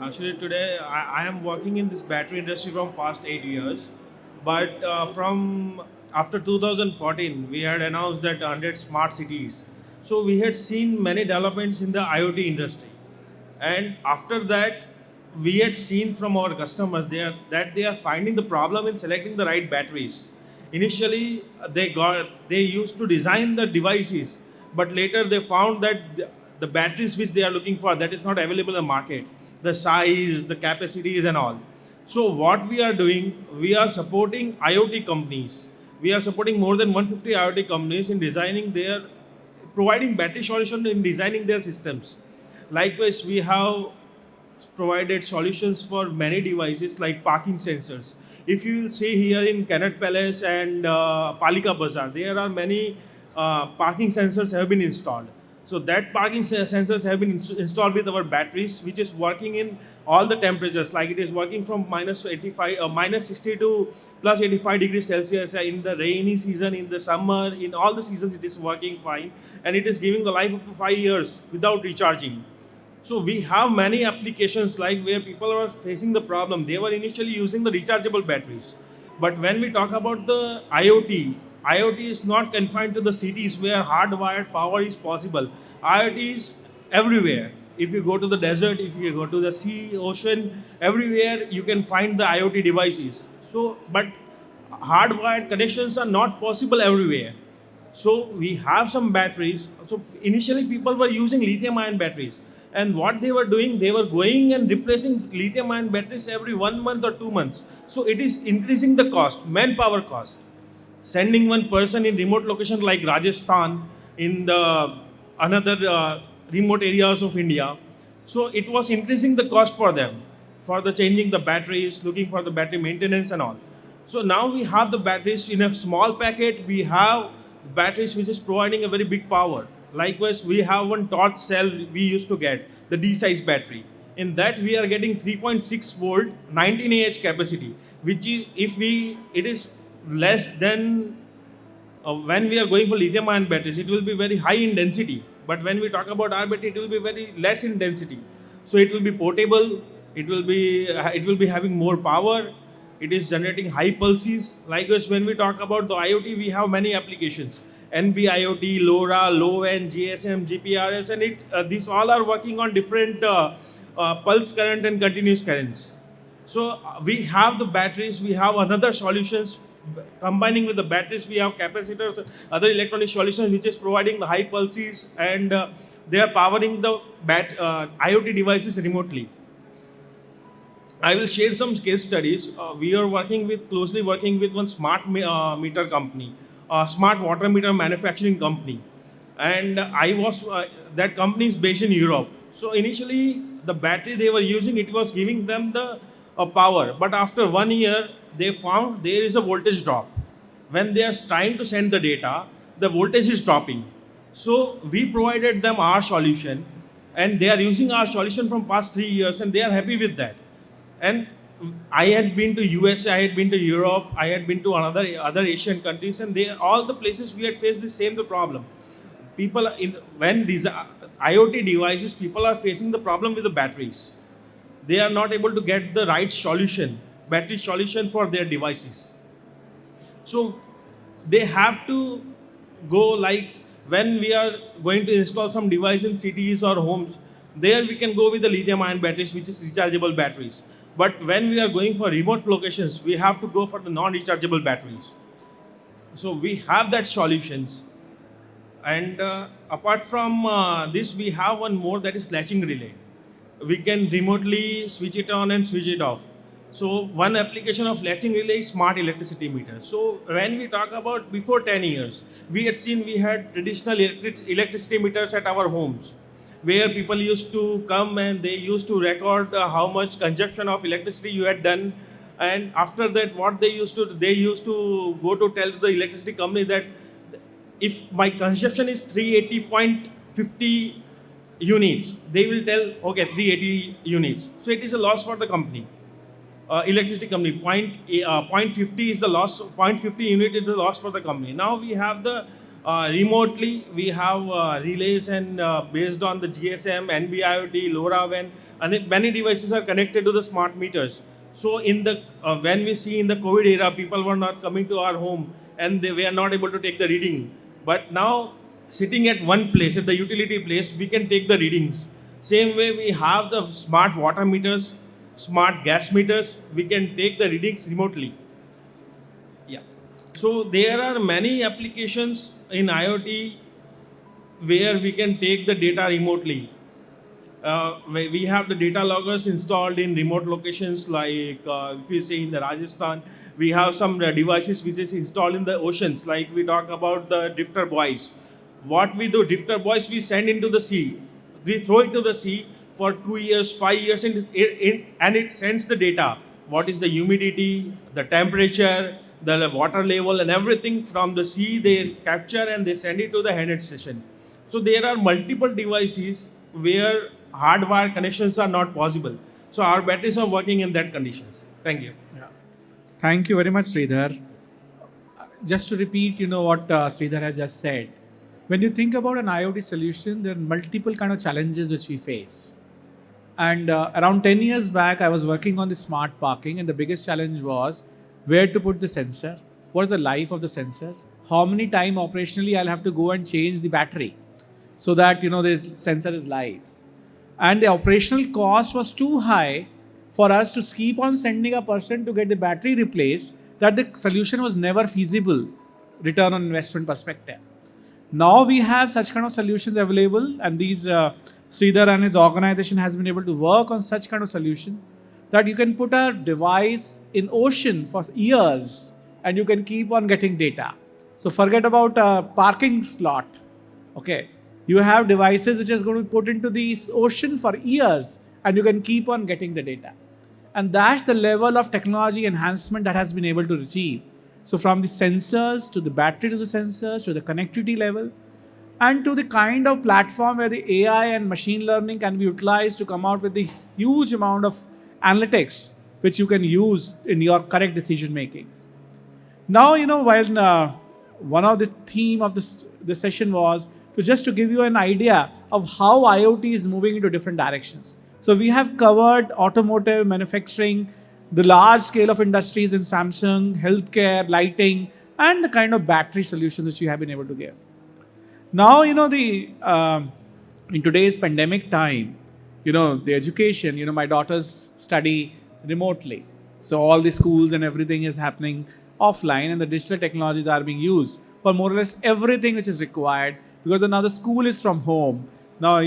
Actually, today I am working in this battery industry from past 8 years. But from after 2014, we had announced that 100 smart cities. So we had seen many developments in the IoT industry. And after that, we had seen from our customers that they are finding the problem in selecting the right batteries. Initially, they used to design the devices, but later they found that the batteries which they are looking for, that is not available in the market. The size, the capacities and all. So what we are doing, we are supporting IoT companies. We are supporting more than 150 IoT companies in providing battery solution in designing their systems. Likewise, we have provided solutions for many devices like parking sensors. If you will see here in Connaught Palace and Palika Bazaar, there are many parking sensors have been installed. So that parking sensors have been installed with our batteries, which is working in all the temperatures. Like it is working from minus 60 to plus 85 degrees Celsius in the rainy season, in the summer, in all the seasons it is working fine, and it is giving the life up to 5 years without recharging. So we have many applications like where people are facing the problem. They were initially using the rechargeable batteries, but when we talk about the IoT is not confined to the cities where hardwired power is possible. IoT is everywhere. If you go to the desert, if you go to the sea, ocean, everywhere you can find the IoT devices. So, but hardwired connections are not possible everywhere. So we have some batteries. So initially people were using lithium-ion batteries. And what they were doing, they were going and replacing lithium-ion batteries every 1 month or 2 months. So it is increasing the cost, manpower cost. Sending one person in remote location like Rajasthan in the another remote areas of India. So it was increasing the cost for them, for the changing the batteries, looking for the battery maintenance and all. So now we have the batteries in a small packet. We have batteries which is providing a very big power. Likewise, we have one torch cell we used to get, the D-size battery. In that we are getting 3.6 volt, 19 Ah capacity, which is, it is less than when we are going for lithium-ion batteries, it will be very high in density. But when we talk about our battery, it will be very less in density. So it will be portable. It will be having more power. It is generating high pulses. Likewise, when we talk about the IoT, we have many applications: NB-IoT, LoRa, LoWAN, GSM, GPRS, and these all are working on different pulse current and continuous currents. So we have the batteries. We have another solutions. Combining with the batteries, we have capacitors, other electronic solutions which is providing the high pulses, and they are powering the IoT devices remotely. I will share some case studies. We are closely working with one smart meter company, smart water meter manufacturing company, and that company is based in Europe. So initially, the battery they were using, it was giving them the power, but after 1 year, they found there is a voltage drop. When they are trying to send the data, the voltage is dropping. So we provided them our solution, and they are using our solution from past 3 years, and they are happy with that. And I had been to USA, I had been to Europe, I had been to other Asian countries, and all the places we had faced the same problem. People when these IoT devices, people are facing the problem with the batteries. They are not able to get the right solution, battery solution for their devices. So they have to go like when we are going to install some device in cities or homes, there we can go with the lithium ion batteries, which is rechargeable batteries. But when we are going for remote locations, we have to go for the non-rechargeable batteries. So we have that solutions. And apart from this, we have one more, that is latching relay. We can remotely switch it on and switch it off. So one application of latching relay is smart electricity meter. So when we talk about before 10 years, we had traditional electricity meters at our homes, where people used to come and they used to record how much consumption of electricity you had done. And after that, what they used to go to tell the electricity company that if my consumption is 380.50 units, they will tell, okay, 380 units. So it is a loss for the company, electricity company. 0.50 is the loss, 0.50 unit is the loss for the company. Now we have the remotely, we have relays, and based on the GSM, NB-IoT, LoRaWAN, and many devices are connected to the smart meters. So in the when we see in the COVID era, people were not coming to our home and they were not able to take the reading. But now, sitting at one place, at the utility place, we can take the readings. Same way we have the smart water meters, smart gas meters, we can take the readings remotely. Yeah. So there are many applications in IoT where we can take the data remotely. We have the data loggers installed in remote locations, like if you say in the Rajasthan, we have some devices which is installed in the oceans, like we talk about the drifter buoys. What we do, drifter buoys, we send into the sea. We throw it to the sea for 2 years, 5 years, and it sends the data. What is the humidity, the temperature, the water level, and everything from the sea they capture and they send it to the handheld station. So there are multiple devices where hardwire connections are not possible. So our batteries are working in that conditions. Thank you. Yeah. Thank you very much, Sridhar. Just to repeat, what Sridhar has just said. When you think about an IoT solution, there are multiple kind of challenges which we face. And around 10 years back, I was working on the smart parking, and the biggest challenge was where to put the sensor, what's the life of the sensors, how many time operationally I'll have to go and change the battery so that the sensor is live. And the operational cost was too high for us to keep on sending a person to get the battery replaced, that the solution was never feasible, return on investment perspective. Now we have such kind of solutions available, and these Sridhar and his organization has been able to work on such kind of solution that you can put a device in ocean for years and you can keep on getting data. So forget about a parking slot. Okay, you have devices which is going to be put into the ocean for years and you can keep on getting the data. And that's the level of technology enhancement that has been able to achieve. So from the sensors to the battery to the sensors to the connectivity level and to the kind of platform where the AI and machine learning can be utilized to come out with the huge amount of analytics which you can use in your correct decision makings. Now, while one of the theme of this session was to give you an idea of how IoT is moving into different directions. So we have covered automotive, manufacturing, the large scale of industries in Samsung, healthcare, lighting, and the kind of battery solutions which we have been able to give. Now, in today's pandemic time, the education, my daughters study remotely. So all the schools and everything is happening offline, and the digital technologies are being used for more or less everything which is required, because now the school is from home. Now,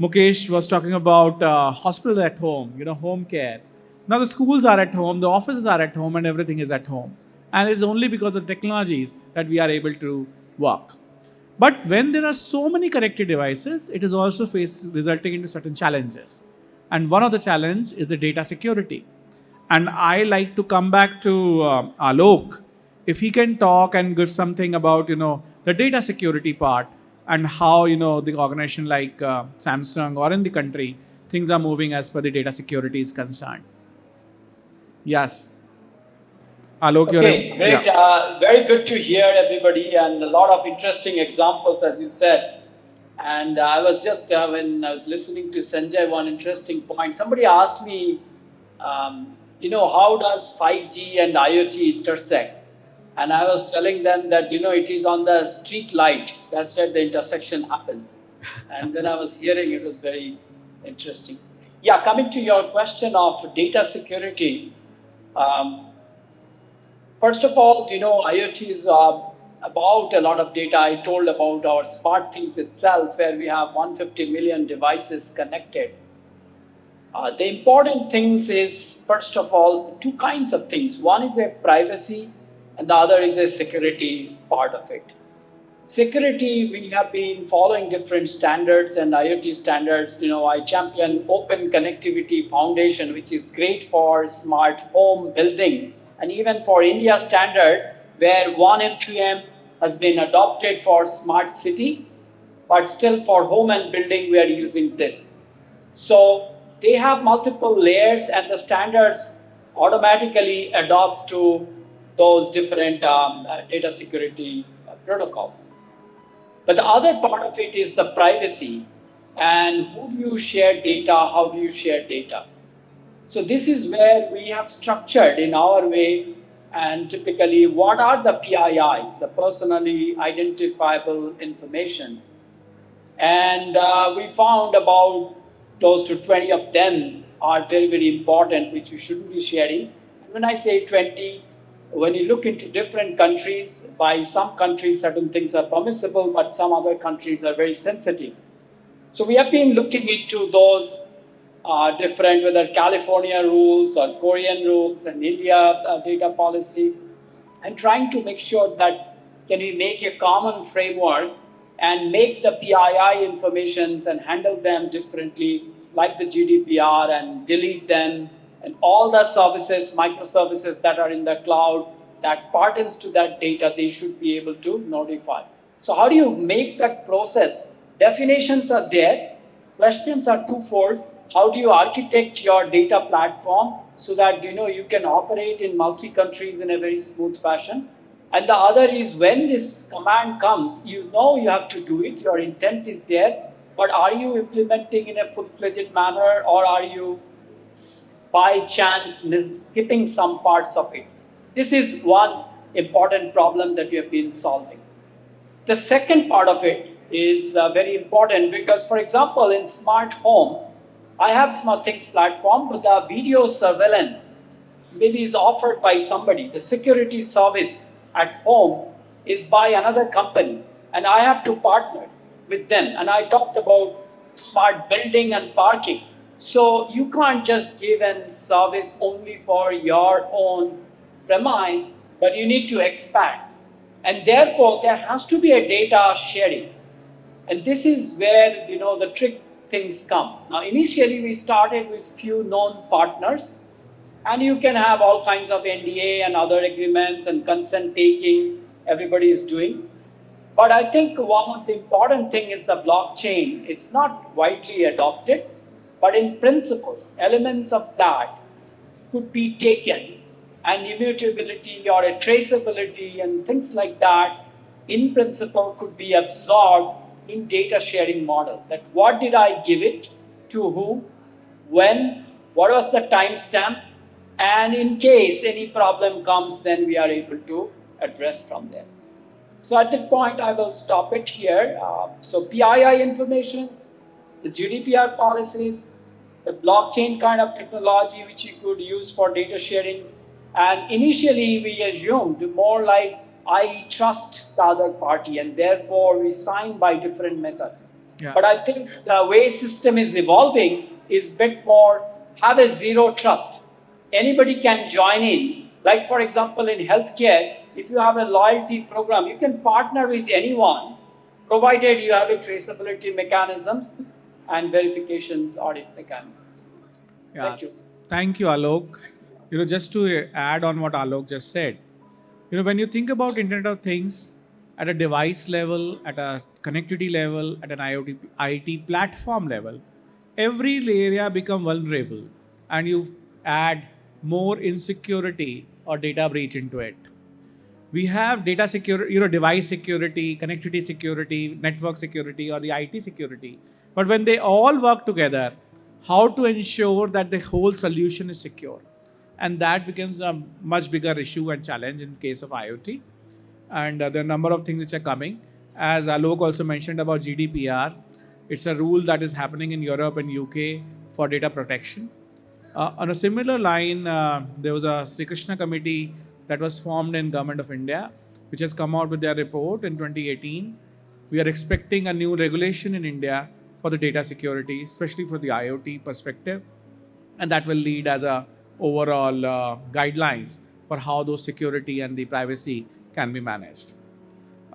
Mukesh was talking about hospitals at home, home care. Now the schools are at home, the offices are at home, and everything is at home. And it's only because of technologies that we are able to work. But when there are so many connected devices, it is also resulting into certain challenges. And one of the challenges is the data security. And I like to come back to Alok, if he can talk and give something about, the data security part and how, the organization like Samsung or in the country, things are moving as per the data security is concerned. Yes. Alok, Okay, great. Very good to hear everybody, and a lot of interesting examples, as you said. And I was just, when I was listening to Sanjay, one interesting point. Somebody asked me, how does 5G and IoT intersect? And I was telling them that, it is on the street light. That's where the intersection happens. And then I was hearing, it was very interesting. Yeah, coming to your question of data security. Um, First of all, IoT is about a lot of data. I told about our SmartThings itself, where we have 150 million devices connected. The important things is, first of all, two kinds of things. One is a privacy, and the other is a security part of it. Security, we have been following different standards and IoT standards. I champion Open Connectivity Foundation, which is great for smart home building, and even for India standard, where 1 MQM has been adopted for smart city, but still for home and building, we are using this. So they have multiple layers, and the standards automatically adopt to those different data security protocols. But the other part of it is the privacy, and who do you share data, how do you share data? So this is where we have structured in our way, and typically what are the PIIs, the personally identifiable information. And we found about close to 20 of them are very, very important, which you shouldn't be sharing. And when I say 20, when you look into different countries, by some countries certain things are permissible, but some other countries are very sensitive. So we have been looking into those different, whether California rules or Korean rules and India data policy, and trying to make sure that can we make a common framework and make the PII informations and handle them differently, like the GDPR, and delete them, and all the services, microservices that are in the cloud that pertains to that data, they should be able to notify. So how do you make that process? Definitions are there. Questions are twofold. How do you architect your data platform so that you can operate in multi-countries in a very smooth fashion? And the other is, when this command comes, you have to do it, your intent is there, but are you implementing in a full-fledged manner, or are you by chance skipping some parts of it? This is one important problem that we have been solving. The second part of it is very important because, for example, in smart home, I have SmartThings platform, but the video surveillance maybe is offered by somebody. The security service at home is by another company, and I have to partner with them. And I talked about smart building and parking. So you can't just give a service only for your own premise, but you need to expand. And therefore, there has to be a data sharing. And this is where, the trick things come. Now, initially, we started with few known partners, and you can have all kinds of NDA and other agreements and consent taking everybody is doing. But I think one of the important thing is the blockchain. It's not widely adopted, but in principles, elements of that could be taken, and immutability or a traceability and things like that, in principle, could be absorbed in data sharing model. That what did I give it to who, when, what was the timestamp, and in case any problem comes, then we are able to address from there. So at that point, I will stop it here. So PII informations, the GDPR policies, the blockchain kind of technology which you could use for data sharing. And initially, we assumed more like I trust the other party, and therefore we sign by different methods. Yeah. But I think the way system is evolving is a bit more have a zero trust. Anybody can join in. Like, for example, in healthcare, if you have a loyalty program, you can partner with anyone, provided you have a traceability mechanisms and verifications audit mechanisms. Yeah. Thank you. Thank you, Alok. Just to add on what Alok just said, when you think about Internet of Things at a device level, at a connectivity level, at an IT platform level, every area become vulnerable, and you add more insecurity or data breach into it. We have data security, device security, connectivity security, network security, or the IT security. But when they all work together, how to ensure that the whole solution is secure? And that becomes a much bigger issue and challenge in case of IoT. And there are a number of things which are coming. As Alok also mentioned about GDPR, it's a rule that is happening in Europe and UK for data protection. On a similar line, there was a Sri Krishna committee that was formed in Government of India, which has come out with their report in 2018. We are expecting a new regulation in India for the data security, especially for the IoT perspective. And that will lead as a overall guidelines for how those security and the privacy can be managed.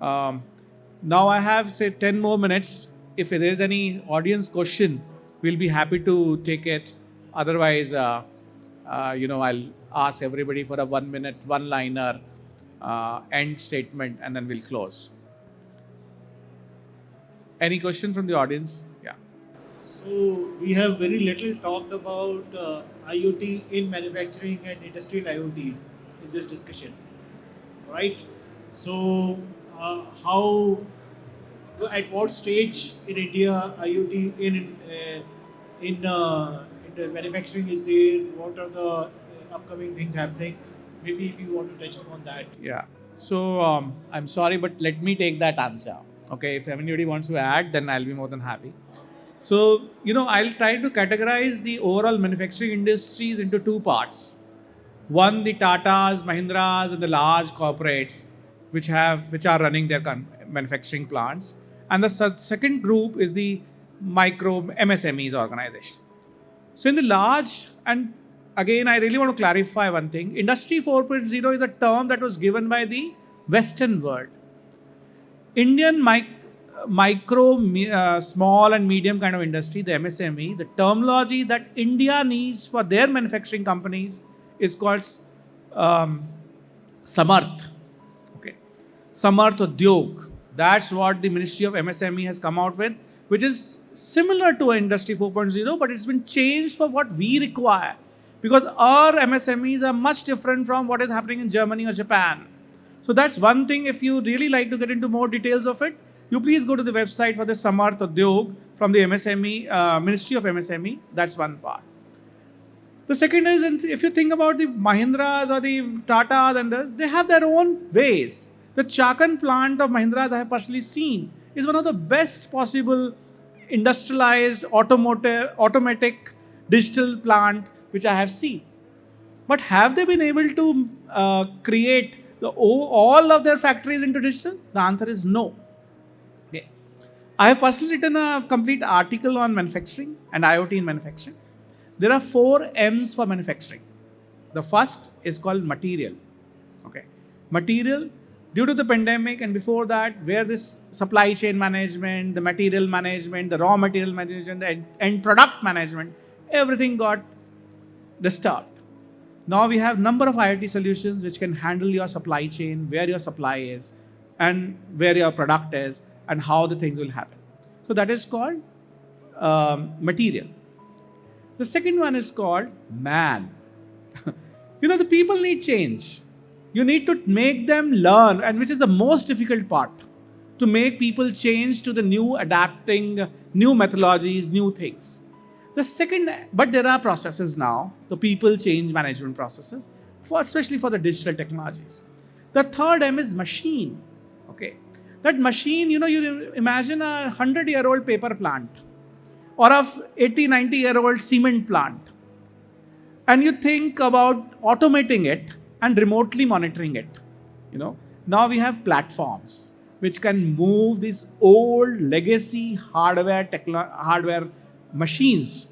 Now I have, say, 10 more minutes. If there is any audience question, we'll be happy to take it. Otherwise, I'll ask everybody for a 1 minute, one-liner end statement, and then we'll close. Any question from the audience? Yeah. So we have very little talked about IoT in manufacturing and industrial IoT in this discussion, right? So at what stage in India IoT in the manufacturing is there? What are the upcoming things happening? Maybe if you want to touch upon that. Yeah. So I'm sorry, but let me take that answer. Okay. If anybody wants to add, then I'll be more than happy. So, I'll try to categorize the overall manufacturing industries into two parts. One, the Tatas, Mahindras, and the large corporates which are running their manufacturing plants. And the second group is the micro MSMEs organization. So in the large, and again, I really want to clarify one thing. Industry 4.0 is a term that was given by the Western world. Indian small and medium kind of industry, the MSME, the terminology that India needs for their manufacturing companies is called Samarth. Okay. Samarth Udyog. That's what the Ministry of MSME has come out with, which is similar to Industry 4.0, but it's been changed for what we require. Because our MSMEs are much different from what is happening in Germany or Japan. So that's one thing. If you really like to get into more details of it, you please go to the website for the Samarth Udyog from the MSME, Ministry of MSME. That's one part. The second is, if you think about the Mahindras or the Tatas and others, they have their own ways. The Chakan plant of Mahindras I have personally seen is one of the best possible industrialized automatic digital plant which I have seen. But have they been able to create all of their factories into digital? The answer is no. Okay. I have personally written a complete article on manufacturing and IoT in manufacturing. There are 4 M's for manufacturing. The first is called material. Okay. Material, due to the pandemic and before that, where this supply chain management, the material management, the raw material management, the end product management, everything got disturbed. Now we have number of IoT solutions which can handle your supply chain, where your supply is, and where your product is, and how the things will happen. So that is called material. The second one is called man. The people need change. You need to make them learn, and which is the most difficult part, to make people change to the new, adapting new methodologies, new things. The second, but there are processes now, the people change management processes, especially for the digital technologies. The third M is machine. Okay, that machine, you imagine a 100-year-old paper plant or a 80, 90-year-old cement plant, and you think about automating it and remotely monitoring it. Now we have platforms which can move these old legacy hardware machines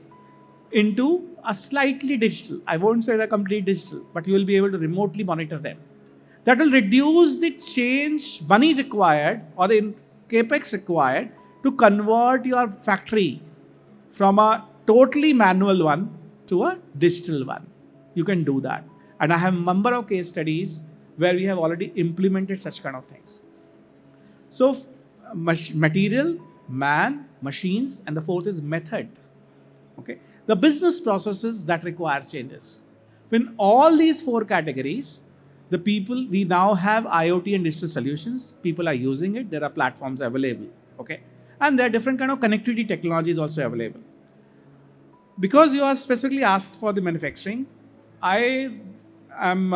into a slightly digital. I won't say they're complete digital, but you will be able to remotely monitor them. That will reduce the change money required or the capex required to convert your factory from a totally manual one to a digital one. You can do that. And I have a number of case studies where we have already implemented such kind of things. So material, man, machines, and the fourth is method. Okay, the business processes that require changes. In all these 4 categories, the people, we now have IoT and digital solutions. People are using it. There are platforms available. Okay. And there are different kind of connectivity technologies also available. Because you are specifically asked for the manufacturing, I am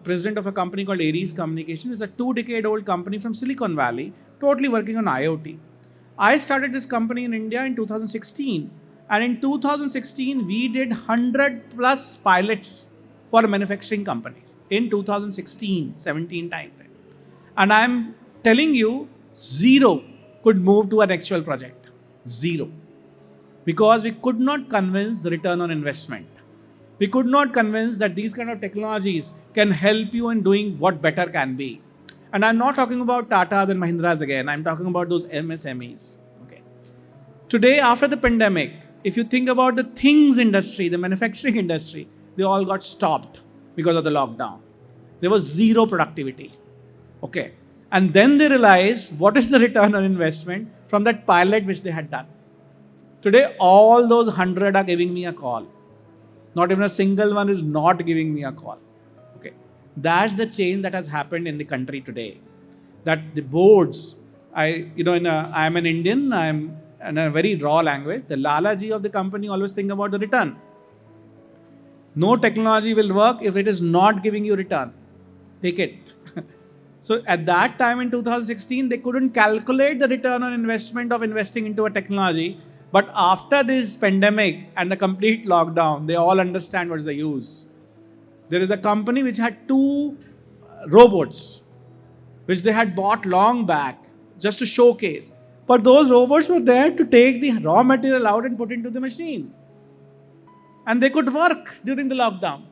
president of a company called Aries Communication. It's a 2-decade-old company from Silicon Valley, totally working on IoT. I started this company in India in 2016. And in 2016, we did 100 plus pilots for manufacturing companies in 2016-17 timeframe. And I'm telling you, 0 could move to an actual project. 0. Because we could not convince the return on investment. We could not convince that these kind of technologies can help you in doing what better can be. And I'm not talking about Tatas and Mahindras again. I'm talking about those MSMEs. Okay. Today, after the pandemic, if you think about the things industry, the manufacturing industry, they all got stopped because of the lockdown. There was 0 productivity. Okay. And then they realized what is the return on investment from that pilot which they had done. Today, all those 100 are giving me a call. Not even a single one is not giving me a call. Okay. That's the change that has happened in the country today. That the boards, I'm an Indian, I'm in a very raw language, the Lalaji of the company always think about the return. No technology will work if it is not giving you return. Take it. So at that time in 2016, they couldn't calculate the return on investment of investing into a technology. But after this pandemic and the complete lockdown, they all understand what is the use. There is a company which had 2 robots, which they had bought long back just to showcase. But those robots were there to take the raw material out and put into the machine. And they could work during the lockdown.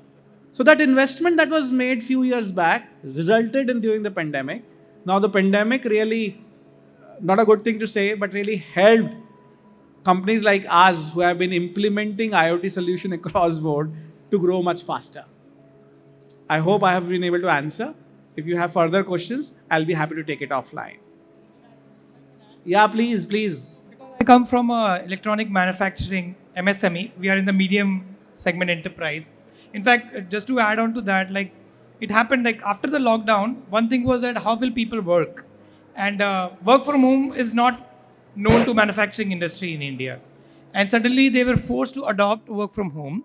So that investment that was made few years back resulted in during the pandemic. Now the pandemic really, not a good thing to say, but really helped companies like us who have been implementing IoT solution across board to grow much faster. I hope I have been able to answer. If you have further questions, I'll be happy to take it offline. Yeah, please. I come from electronic manufacturing MSME. We are in the medium segment enterprise. In fact, just to add on to that, like it happened like after the lockdown, one thing was that how will people work? And work from home is not known to manufacturing industry in India. And suddenly they were forced to adopt work from home.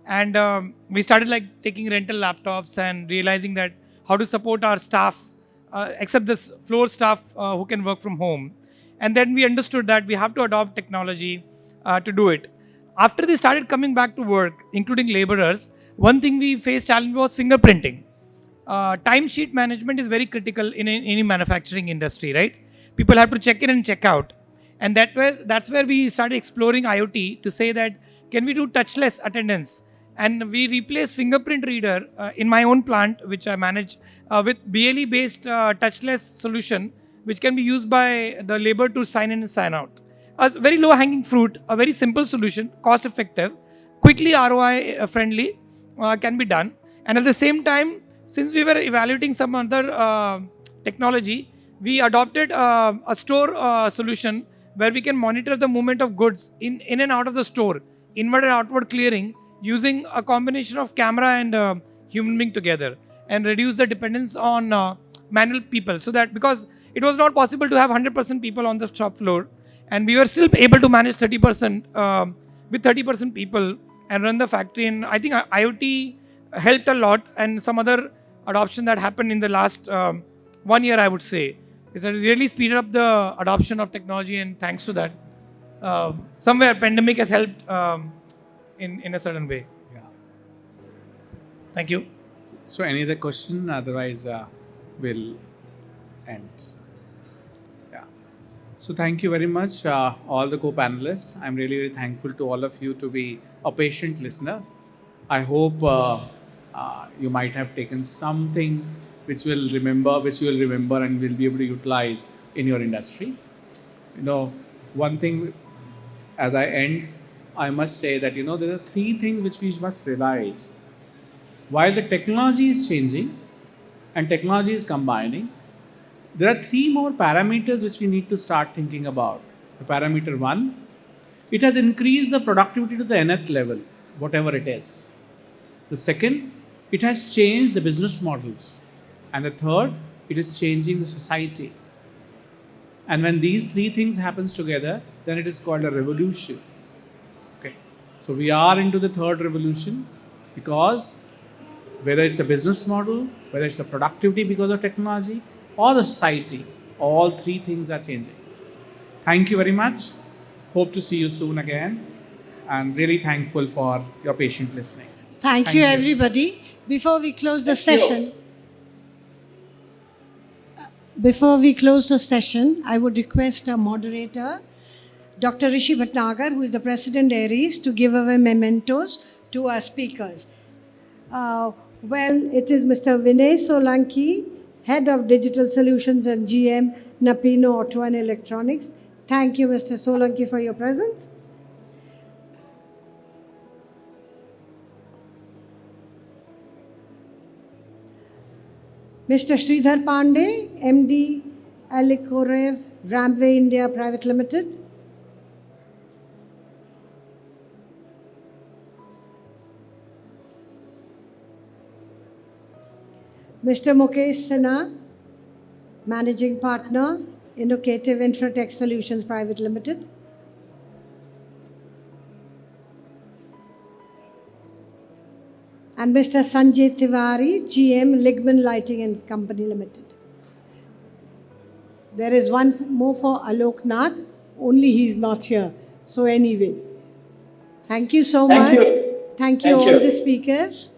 And we started like taking rental laptops and realizing that how to support our staff, except this floor staff who can work from home. And then we understood that we have to adopt technology to do it. After they started coming back to work, including laborers, one thing we faced challenge was fingerprinting. Timesheet management is very critical in any manufacturing industry, right? People have to check in and check out. And that's where we started exploring IoT to say that, can we do touchless attendance? And we replaced fingerprint reader in my own plant, which I manage, with BLE-based touchless solution, which can be used by the labor to sign in and sign out. A very low-hanging fruit, a very simple solution, cost-effective, quickly ROI friendly, can be done. And at the same time, since we were evaluating some other technology, we adopted a store solution where we can monitor the movement of goods in and out of the store, inward and outward clearing, using a combination of camera and human being together, and reduce the dependence on manual people. So that because it was not possible to have 100% people on the shop floor, and we were still able to manage 30% with 30% people and run the factory. And I think IoT helped a lot, and some other adoption that happened in the last 1 year, I would say, is that it really speeded up the adoption of technology. And thanks to that, somewhere pandemic has helped in a certain way. Yeah. Thank you. So any other question? Otherwise, we'll end. Yeah. So thank you very much, all the co-panelists. I'm really, really thankful to all of you to be a patient listeners. I hope you might have taken something which you will remember and will be able to utilize in your industries. One thing as I end, I must say that, there are 3 things which we must realize. While the technology is changing and technology is combining, there are 3 more parameters which we need to start thinking about. The parameter 1, it has increased the productivity to the nth level, whatever it is. The second, it has changed the business models. And the third, it is changing the society. And when these three things happens together, then it is called a revolution. Okay. So we are into the third revolution because whether it's a business model, whether it's a productivity because of technology or the society, all three things are changing. Thank you very much. Hope to see you soon again. And really thankful for your patient listening. Thank you, everybody. Before we close the session, I would request our moderator, Dr. Rishi Bhatnagar, who is the President Aries, to give away mementos to our speakers. It is Mr. Vinay Solanki, Head of Digital Solutions and GM, Napino Auto and Electronics. Thank you, Mr. Solanki, for your presence. Mr. Sridhar Pandey, MD, Alikorev, Ramway India Private Limited. Mr. Mukesh Sinha, Managing Partner, Innovative Infratech Solutions Private Limited. And Mr. Sanjay Tiwari, GM, Ligman Lighting and Company Limited. There is one more for Alok Nath, only he is not here. So anyway, thank you so much. Thank you all the speakers.